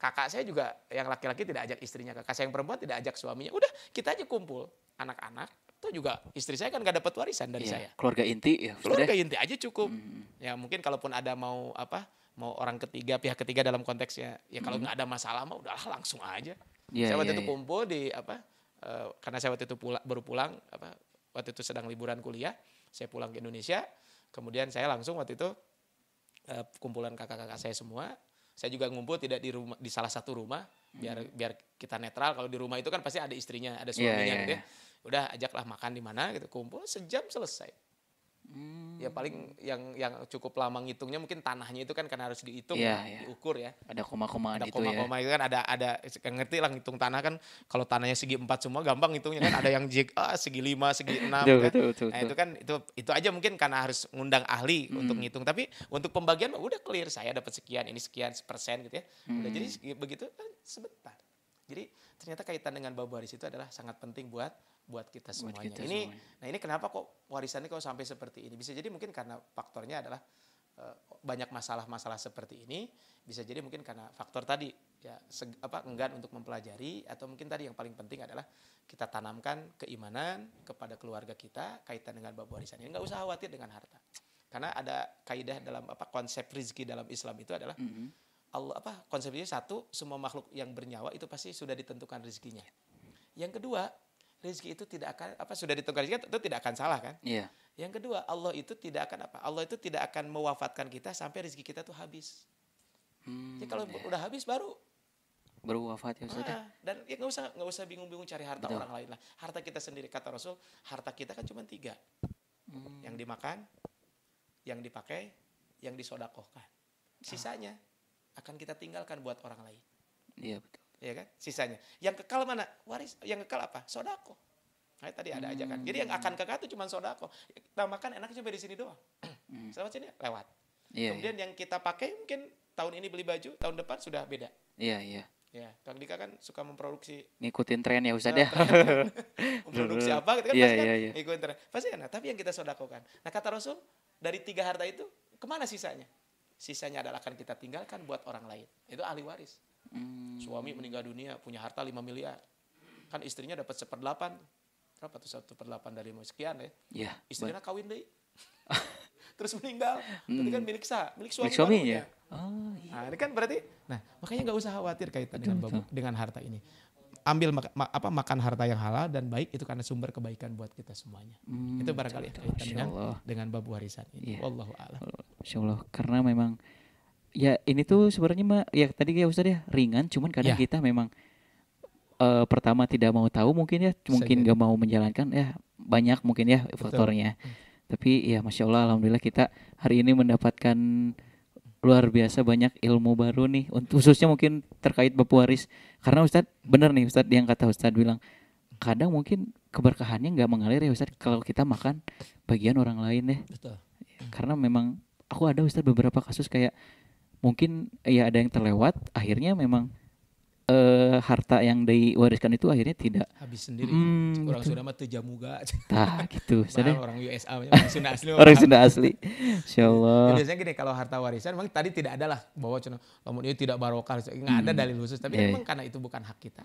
[SPEAKER 1] Kakak saya juga yang laki-laki tidak ajak istrinya. Kakak saya yang perempuan tidak ajak suaminya. Udah kita aja kumpul. Anak-anak. Itu juga istri saya kan gak dapat warisan dari
[SPEAKER 2] Iya,
[SPEAKER 1] saya.
[SPEAKER 2] keluarga inti ya, Ustaz
[SPEAKER 1] Keluarga
[SPEAKER 2] ya.
[SPEAKER 1] inti aja cukup. Ya mungkin kalaupun ada mau orang ketiga, pihak ketiga dalam konteksnya, ya kalau nggak ada masalah mah udahlah langsung aja.
[SPEAKER 2] Iya,
[SPEAKER 1] Saya waktu
[SPEAKER 2] iya,
[SPEAKER 1] itu
[SPEAKER 2] iya.
[SPEAKER 1] kumpul di karena saya waktu itu baru pulang waktu itu sedang liburan kuliah, saya pulang ke Indonesia, kemudian saya langsung waktu itu kumpulan kakak-kakak saya semua, saya juga ngumpul tidak di rumah, di salah satu rumah biar kita netral. Kalau di rumah itu kan pasti ada istrinya, ada suaminya
[SPEAKER 2] Iya,
[SPEAKER 1] gitu
[SPEAKER 2] iya.
[SPEAKER 1] ya. Udah ajaklah makan di mana gitu, kumpul sejam selesai. Ya paling yang cukup lama ngitungnya mungkin tanahnya itu kan karena harus dihitung
[SPEAKER 2] Iya,
[SPEAKER 1] ya,
[SPEAKER 2] iya.
[SPEAKER 1] diukur ya.
[SPEAKER 2] Ada koma-komaan
[SPEAKER 1] Ada
[SPEAKER 2] itu ya.
[SPEAKER 1] koma-koma itu kan ada ngerti lah ngitung tanah kan, kalau tanahnya segi 4 semua gampang ngitungnya kan, ada yang segi 5, segi 6
[SPEAKER 2] Betul,
[SPEAKER 1] kan.
[SPEAKER 2] betul, betul,
[SPEAKER 1] Nah,
[SPEAKER 2] betul.
[SPEAKER 1] itu kan itu aja mungkin karena harus ngundang ahli untuk ngitung, tapi untuk pembagian mah udah clear, saya dapat sekian, ini sekian persen gitu ya. Udah jadi begitu kan sebentar. Jadi ternyata kaitan dengan bab waris itu adalah sangat penting buat kita semuanya.
[SPEAKER 2] kita
[SPEAKER 1] Ini
[SPEAKER 2] semuanya.
[SPEAKER 1] nah ini kenapa kok warisannya kok sampai seperti ini? Bisa jadi mungkin karena faktornya adalah banyak masalah-masalah seperti ini, bisa jadi mungkin karena faktor tadi ya enggan untuk mempelajari, atau mungkin tadi yang paling penting adalah kita tanamkan keimanan kepada keluarga kita kaitan dengan bab warisan ini. Nggak usah khawatir dengan harta, karena ada kaidah dalam konsep rizki dalam Islam itu adalah Allah konsepnya satu, semua makhluk yang bernyawa itu pasti sudah ditentukan rezekinya. Yang kedua, rezeki itu tidak akan sudah ditentukan rezeki itu tidak akan salah kan?
[SPEAKER 2] Iya.
[SPEAKER 1] Yang kedua, Allah itu tidak akan Allah itu tidak akan mewafatkan kita sampai rezeki kita tuh habis. Jadi kalau udah habis baru
[SPEAKER 2] wafat ya Ustaz.
[SPEAKER 1] Dan ya nggak usah bingung-bingung cari harta orang lain lah. Harta kita sendiri, kata Rasul, harta kita kan cuma 3. Yang dimakan, yang dipakai, yang disodakohkan. Sisanya akan kita tinggalkan buat orang lain.
[SPEAKER 2] Iya betul.
[SPEAKER 1] Iya kan? Sisanya. Yang kekal mana? Waris. Yang kekal apa? Sodako. Nah, tadi ada aja kan. Jadi yang akan kekal itu cuma sodako. Kita makan enaknya cuma di sini doang. Selama sini lewat.
[SPEAKER 2] Iya,
[SPEAKER 1] kemudian yang kita pakai mungkin tahun ini beli baju, tahun depan sudah beda.
[SPEAKER 2] Iya.
[SPEAKER 1] Ya, Kang Dika kan suka memproduksi.
[SPEAKER 2] Ngikutin tren ya Ustaz ya.
[SPEAKER 1] Memproduksi apa gitu kan pasti kan ngikutin tren. Pasti kan. Nah, tapi yang kita sodakokan. Nah, kata Rasul, dari 3 harta itu kemana sisanya? Sisanya adalah akan kita tinggalkan buat orang lain. Itu ahli waris. Suami meninggal dunia punya harta 5 miliar. Kan istrinya dapat 1/8. Berapa tuh 1/8 dari sekian ya? Iya. Istrinya kawin deh. Terus meninggal. Berarti kan milik suami
[SPEAKER 2] ya. Oh, iya.
[SPEAKER 1] Nah, ini kan berarti makanya nggak usah khawatir kaitan dengan harta ini. Ambil makan harta yang halal dan baik, itu karena sumber kebaikan buat kita semuanya. Itu barangkali kaitan dengan bab warisan ini.
[SPEAKER 2] Yeah.
[SPEAKER 1] Wallahu a'lam.
[SPEAKER 2] Insyaallah, karena memang ya ini tuh sebenarnya ya tadi ya Ustaz ya ringan, cuman kadang kita memang pertama tidak mau tahu mungkin ya, mungkin nggak mau menjalankan ya, banyak mungkin ya faktornya. Tapi ya Masya Allah, alhamdulillah kita hari ini mendapatkan luar biasa banyak ilmu baru nih, khususnya mungkin terkait bab waris. Karena Ustadz benar nih Ustadz, yang kata Ustadz bilang kadang mungkin keberkahannya nggak mengalir ya Ustadz kalau kita makan bagian orang lain ya.
[SPEAKER 1] Betul.
[SPEAKER 2] Karena memang aku ada Ustadz beberapa kasus kayak mungkin ya ada yang terlewat, akhirnya memang harta yang diwariskan itu akhirnya tidak
[SPEAKER 1] habis sendiri. Orang Sunda mah teu jamuga.
[SPEAKER 2] Tah gitu.
[SPEAKER 1] Orang USA orang Sunda asli.
[SPEAKER 2] Orang Sunda asli. Insyaallah.
[SPEAKER 1] Biasanya gini, kalau harta warisan memang tadi tidak ada lah bahwa namun ini tidak barokah, enggak ada dalil khusus, tapi memang karena itu bukan hak kita.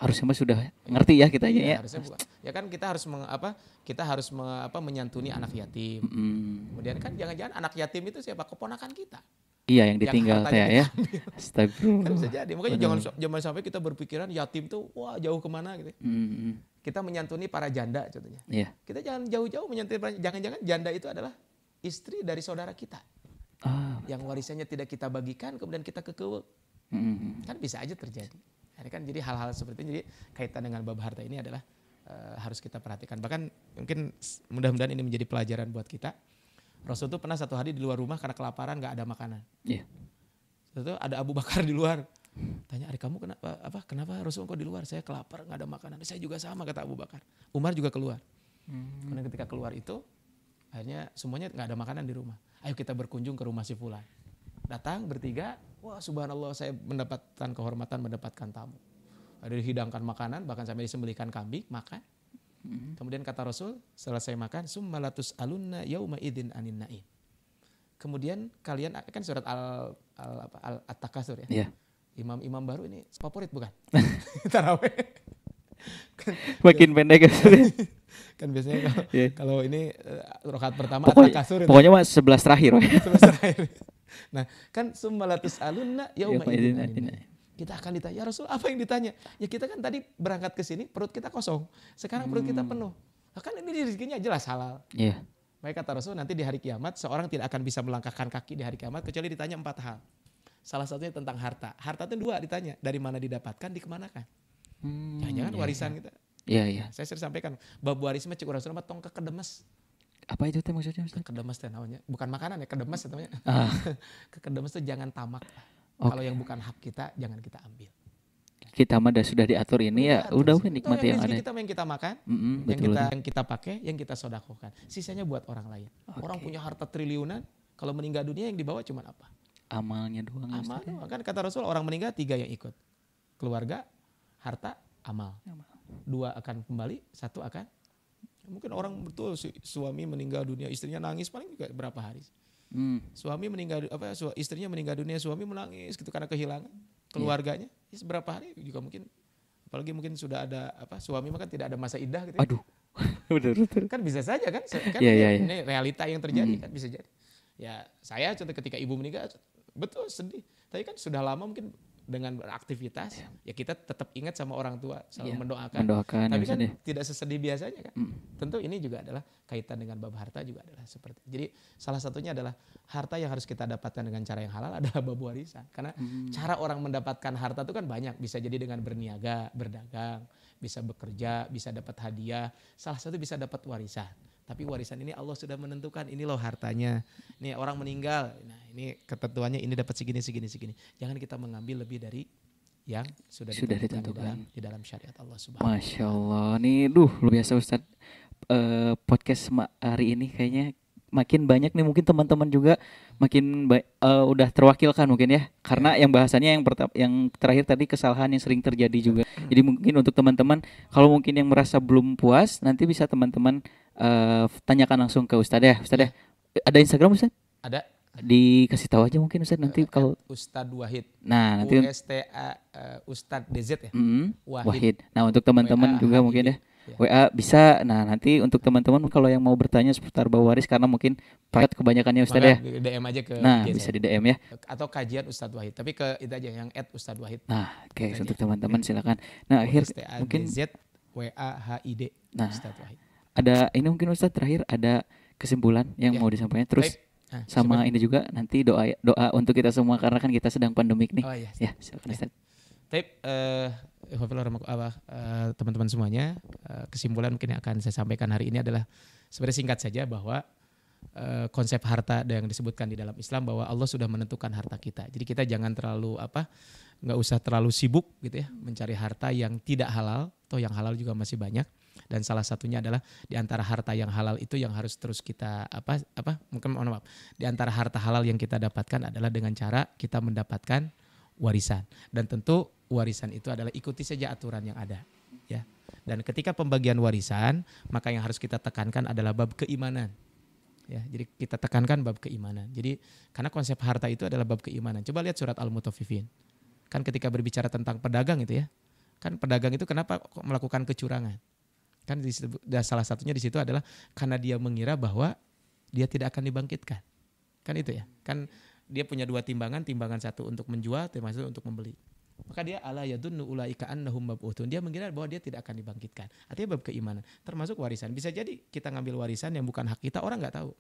[SPEAKER 2] Harusnya mah sudah ngerti ya kita ya.
[SPEAKER 1] Harusnya bukan. Ya kan kita harus menyantuni anak yatim. Kemudian kan jangan-jangan anak yatim itu siapa? Keponakan kita.
[SPEAKER 2] Iya, yang ditinggal ya.
[SPEAKER 1] Astagfirullah. Kan bisa jadi. Makanya jangan sampai kita berpikiran yatim tuh wah jauh kemana gitu. Kita menyantuni para janda contohnya.
[SPEAKER 2] Iya.
[SPEAKER 1] Kita jangan jauh-jauh menyantuni, jangan-jangan janda itu adalah istri dari saudara kita. Yang warisannya tidak kita bagikan kemudian kita kekeuweuk. Kan bisa aja terjadi. Ini kan jadi hal-hal seperti ini, jadi kaitan dengan bab harta ini adalah harus kita perhatikan. Bahkan mungkin mudah-mudahan ini menjadi pelajaran buat kita. Rasul itu pernah satu hari di luar rumah karena kelaparan, nggak ada makanan. Iya. Itu ada Abu Bakar di luar. Tanya, "Adik kamu kenapa Rasul kok di luar? Saya kelaparan, nggak ada makanan." "Saya juga sama," kata Abu Bakar. Umar juga keluar. Kemudian ketika keluar itu, akhirnya semuanya nggak ada makanan di rumah. "Ayo kita berkunjung ke rumah si fulan." Datang bertiga, wah subhanallah, saya mendapatkan kehormatan mendapatkan tamu. Ada dihidangkan makanan, bahkan sampai disembelihkan kambing, makan. Kemudian kata Rasul, selesai makan, summalatus alunna yauma idzin anin naim. Kemudian kalian kan surat At-Takasur ya. Yeah. Imam baru ini favorit bukan? Tarawih.
[SPEAKER 2] Makin pendek
[SPEAKER 1] kan biasanya kalau ini rakaat pertama At-Takasur.
[SPEAKER 2] Pokoknya mah 11 terakhir.
[SPEAKER 1] 11 terakhir. Nah, kan summalatus alunna yauma idzin anin naim. Kita akan ditanya, "Ya Rasul, apa yang ditanya?" Ya kita kan tadi berangkat ke sini perut kita kosong. Sekarang perut kita penuh. Nah, kan ini rezekinya jelas halal. Iya. Baik kata Rasul, nanti di hari kiamat seorang tidak akan bisa melangkahkan kaki di hari kiamat kecuali ditanya 4 hal. Salah satunya tentang harta. Harta itu 2 ditanya, dari mana didapatkan, dikemanakan. Jangan-jangan warisan kita.
[SPEAKER 2] Iya.
[SPEAKER 1] Saya sering sampaikan, bab waris mah cek urang Sunda mah tong kekedemes.
[SPEAKER 2] Apa itu teh maksudnya?
[SPEAKER 1] Kekedemes teh namanya. Bukan makanan ya, kedemes namanya. Kekedemes itu jangan tamak. Kalau yang bukan hak kita, jangan kita ambil.
[SPEAKER 2] Kita mah sudah diatur ini ya, udah nikmati yang ada.
[SPEAKER 1] Kita yang kita makan, yang kita pakai, yang kita sodakokan. Sisanya buat orang lain. Orang punya harta triliunan, kalau meninggal dunia yang dibawa cuma apa?
[SPEAKER 2] Amalnya doang.
[SPEAKER 1] Amal doang. Kan kata Rasul, orang meninggal 3 yang ikut. Keluarga, harta, amal. 2 akan kembali, 1 akan. Mungkin orang betul suami meninggal dunia, istrinya nangis paling juga berapa hari. Suami meninggal istrinya meninggal dunia, suami menangis gitu karena kehilangan keluarganya. Ya, seberapa hari juga mungkin, apalagi mungkin sudah ada suami mah kan tidak ada masa iddah gitu.
[SPEAKER 2] Aduh. Betul.
[SPEAKER 1] Kan bisa saja kan
[SPEAKER 2] Iya.
[SPEAKER 1] ini realita yang terjadi kan bisa jadi. Ya saya contoh ketika ibu meninggal betul sedih, tapi kan sudah lama mungkin dengan beraktivitas ya kita tetap ingat sama orang tua, selalu mendoakan. Tapi kan tidak sesedih biasanya kan. Tentu ini juga adalah kaitan dengan bab harta juga adalah seperti. Jadi salah satunya adalah harta yang harus kita dapatkan dengan cara yang halal adalah bab warisan. Karena cara orang mendapatkan harta itu kan banyak, bisa jadi dengan berniaga, berdagang, bisa bekerja, bisa dapat hadiah, salah satu bisa dapat warisan. Tapi warisan ini Allah sudah menentukan, ini loh hartanya. Nih orang meninggal, nah ini ketentuannya ini dapat segini. Jangan kita mengambil lebih dari yang sudah ditentukan di dalam syariat Allah Subhanahu wa taala.
[SPEAKER 2] Masya Allah, nih luar biasa Ustaz. Podcast hari ini kayaknya makin banyak nih, mungkin teman-teman juga makin udah terwakilkan mungkin ya, karena yang bahasannya yang terakhir tadi kesalahan yang sering terjadi juga. Jadi mungkin untuk teman-teman kalau mungkin yang merasa belum puas, nanti bisa teman-teman tanyakan langsung ke Ustadz ya. Ada Instagram Ustadz?
[SPEAKER 1] Ada.
[SPEAKER 2] Dikasih tahu aja mungkin Ustadz nanti kalau
[SPEAKER 1] Ustadz Wahid.
[SPEAKER 2] Nah nanti
[SPEAKER 1] Ustadz DZ ya.
[SPEAKER 2] Wahid. Nah untuk teman-teman juga mungkin ya. WA bisa. Nah nanti untuk teman-teman kalau yang mau bertanya seputar bab waris, karena mungkin private kebanyakannya Ustadz ya.
[SPEAKER 1] DM aja ke
[SPEAKER 2] bisa di DM ya.
[SPEAKER 1] Atau kajian Ustadz Wahid. Tapi ke itu aja yang @Ustadz Wahid.
[SPEAKER 2] Nah oke, untuk teman-teman silakan. Nah akhir mungkin
[SPEAKER 1] WAHID.
[SPEAKER 2] Nah
[SPEAKER 1] Ustadz Wahid.
[SPEAKER 2] Ada ini mungkin Ustadz terakhir ada kesimpulan yang mau disampaikan terus. Sama ini juga nanti doa untuk kita semua karena kan kita sedang pandemik nih. Ya, silakan Ustaz.
[SPEAKER 1] Teman-teman semuanya, kesimpulan mungkin yang akan saya sampaikan hari ini adalah sebenarnya singkat saja bahwa konsep harta yang disebutkan di dalam Islam bahwa Allah sudah menentukan harta kita. Jadi kita jangan terlalu nggak usah terlalu sibuk gitu ya mencari harta yang tidak halal, atau yang halal juga masih banyak. Dan salah satunya adalah di antara harta yang halal itu yang harus terus kita di antara harta halal yang kita dapatkan adalah dengan cara kita mendapatkan warisan. Dan tentu warisan itu adalah ikuti saja aturan yang ada, ya. Dan ketika pembagian warisan, maka yang harus kita tekankan adalah bab keimanan. Ya, jadi kita tekankan bab keimanan. Jadi karena konsep harta itu adalah bab keimanan. Coba lihat surat Al-Mutaffifin. Kan ketika berbicara tentang pedagang itu ya. Kan pedagang itu kenapa melakukan kecurangan? Kan salah satunya di situ adalah karena dia mengira bahwa dia tidak akan dibangkitkan. Kan itu ya. Kan dia punya dua timbangan satu untuk menjual, timbangan satu untuk membeli. Maka dia ala yadunnu ulaika annahum mab'utsun. Dia mengira bahwa dia tidak akan dibangkitkan. Artinya bab keimanan, termasuk warisan. Bisa jadi kita ngambil warisan yang bukan hak kita, orang enggak tahu.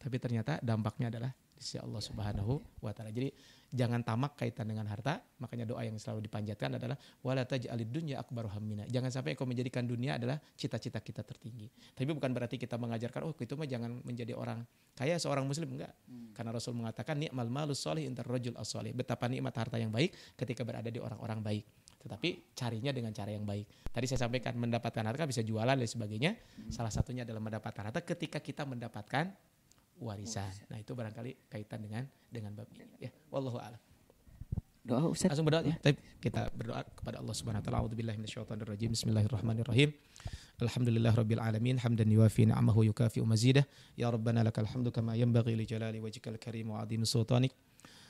[SPEAKER 1] Tapi ternyata dampaknya adalah di sisi Allah Subhanahu wa taala. Jadi jangan tamak kaitan dengan harta, makanya doa yang selalu dipanjatkan adalah wala taj'alid dunya akbaru hammina. Jangan sampai kau menjadikan dunia adalah cita-cita kita tertinggi. Tapi bukan berarti kita mengajarkan itu mah jangan menjadi orang kaya seorang muslim, enggak. Karena Rasul mengatakan ni'mal malus sholih intar rajul as-sholih. Betapa nikmat harta yang baik ketika berada di orang-orang baik. Tetapi carinya dengan cara yang baik. Tadi saya sampaikan mendapatkan harta bisa jualan dan sebagainya. Salah satunya adalah mendapatkan harta ketika kita mendapatkan warisan. Nah itu barangkali kaitan dengan bab ini. Ya, wallahu a'lam.
[SPEAKER 2] Doa Ustaz.
[SPEAKER 1] Langsung berdoa ya. Kita berdoa kepada Allah Subhanahu wa taala. A'udzubillahi minasyaitonirrajim. Bismillahirrahmanirrahim. Alhamdulillahirabbil alamin hamdan yuwafi ni'amahu yukafi mazidah. Ya Rabbana lakal hamdu kama yanbaghi li jalali wajhikal karim wa 'azimi sultanik.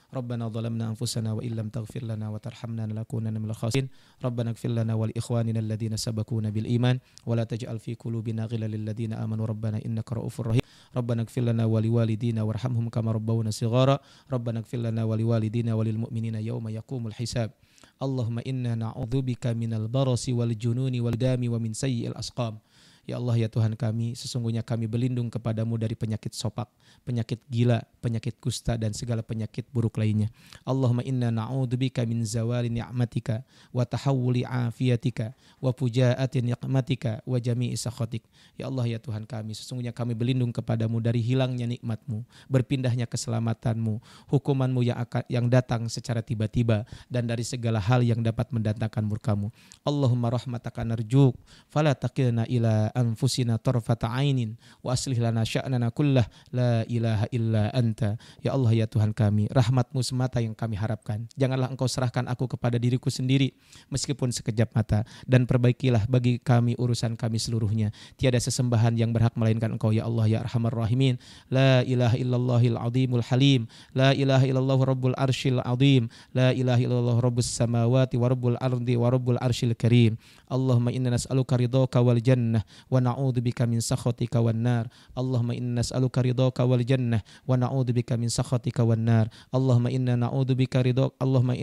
[SPEAKER 1] ربنا ظلمنا أنفسنا وإن لم تغفر لنا وترحمنا لنكونن من الخاسرين ربنا اغفر لنا ولإخواننا الذين سبقونا بالإيمان ولا تجعل في قلوبنا غلا للذين آمنوا ربنا إنك رؤوف رحيم ربنا اغفر لنا ولوالدينا وارحمهم كما ربونا صغارا ربنا اغفر لنا ولوالدينا وللمؤمنين يوم يقوم الحساب اللهم إنا نعوذ بك من البرص والجنون والدام ومن سيء الأسقام. Ya Allah ya Tuhan kami, sesungguhnya kami berlindung kepadamu dari penyakit sopak, penyakit gila, penyakit kusta dan segala penyakit buruk lainnya. Allahumma inna na'udzubika min zawali ni'matika wa tahawuli afiatika wa fujaati ni'matika wa jami'i sakhatik. Ya Allah ya Tuhan kami, sesungguhnya kami berlindung kepadamu dari hilangnya nikmatmu, berpindahnya keselamatanmu, hukumanmu yang datang secara tiba-tiba dan dari segala hal yang dapat mendatangkan murkamu. Allahumma rahmataka narjuk fala taqilna ila anfusina tarfata ainin wa aslih lana sya'nana kullah la ilaha illa anta. Ya Allah ya Tuhan kami, rahmat-Mu semata yang kami harapkan. Janganlah Engkau serahkan aku kepada diriku sendiri meskipun sekejap mata, dan perbaikilah bagi kami urusan kami seluruhnya. Tiada sesembahan yang berhak melainkan Engkau ya Allah ya Arhamar Rahimin. La ilaha illallahil azimul halim, la ilaha illallah rabbul arsyil azim, la ilaha illallah rabbus samawati wa rabbul ardi wa rabbul arsyil karim. Allahumma inna nas'aluka ridhaka wal jannah wa na'udzubika min sakhatika wan nar. Allahumma inna nas'aluka ridhaka wal jannah wa na'udzubika min sakhatika wan nar. Allahumma inna na'udzubika ridhaka Allahumma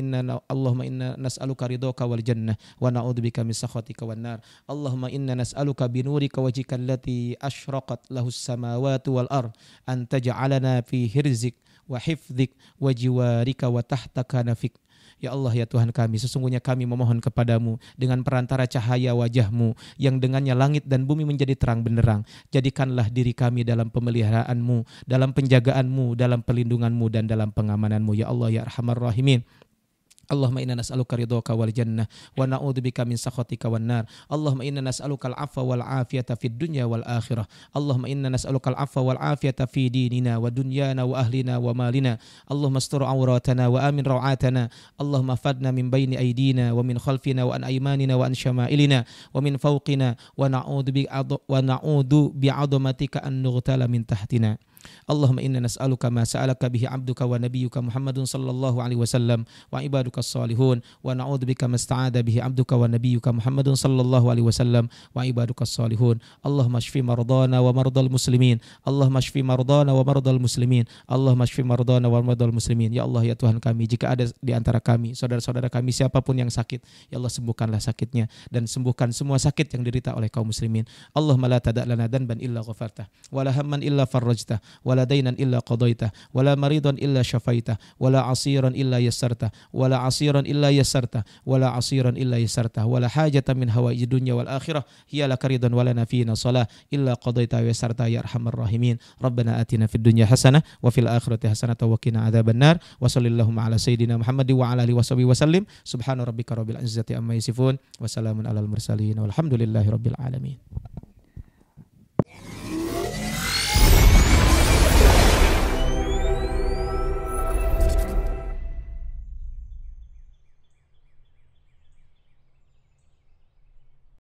[SPEAKER 1] inna nas'aluka ridhaka wal jannah wa na'udzubika min sakhatika wan nar. Allahumma inna nas'aluka bi nurika wajhika allati asyraqat lahus samawati wal ard an taj'alana fi hirzik wa hifdzik wa jiwarika wa tahta kanafik. Ya Allah ya Tuhan kami, sesungguhnya kami memohon kepadamu dengan perantara cahaya wajah-Mu yang dengannya langit dan bumi menjadi terang benderang. Jadikanlah diri kami dalam pemeliharaan-Mu, dalam penjagaan-Mu, dalam perlindungan-Mu dan dalam pengamanan-Mu. Ya Allah ya Arhamar Rahimin. Allahumma inna nas'aluka ridhaka wal jannah wa na'udzubika min sakhatika wan nar. Allahumma inna nas'aluka al-'afwa wal 'afiyata fid dunya wal akhirah. Allahumma inna nas'aluka al-'afwa wal 'afiyata fi dinina wa dunyana wa ahlina wa malina. Allahumma astur 'auratana wa amin raw'atana. Allahumma fadna min baini aydina wa min khalfina wa an aymanina wa an syama'ilina wa min fawqina wa na'udzu bi'adamatika an nughtala min tahtina. Allahumma inna nas'aluka ma sa'alaka bihi 'abduka wa nabiyyuka Muhammadun sallallahu alaihi wasallam wa ibadukas salihun wa na'udzubika masta'ada bihi 'abduka wa nabiyyuka Muhammadun sallallahu alaihi wasallam wa ibadukas salihun. Allahumma shfi mardana wa mardal muslimin. Allahumma shfi mardana wa mardal muslimin. Allahumma shfi mardana wa mardal muslimin. Ya Allah ya Tuhan kami, jika ada di antara kami saudara-saudara kami siapapun yang sakit, ya Allah sembuhkanlah sakitnya dan sembuhkan semua sakit yang diderita oleh kaum muslimin. Allahumma la tada' lana dhanban illa ghafartah wa la hamman illa farrajtah wala dainan illa qadaitah wala maridan illa syafaitah wala asiran illa yassartah wala asiran illa yassartah wala asiran illa yassartah wala hajatan min hawaiji dunya wal akhirah hiya laka ridan wala nafina salah illa qadaitah wa yassartah ya arhamar rahimin. Rabbana atina fid dunya hasanah wa fil akhirati hasanah wa qina adzabannar. Wa sallallahu ala sayidina Muhammad wa ala alihi washabihi wasallim. Subhana rabbika rabbil izzati amma yasifun wa salamun alal mursalin walhamdulillahi rabbil alamin.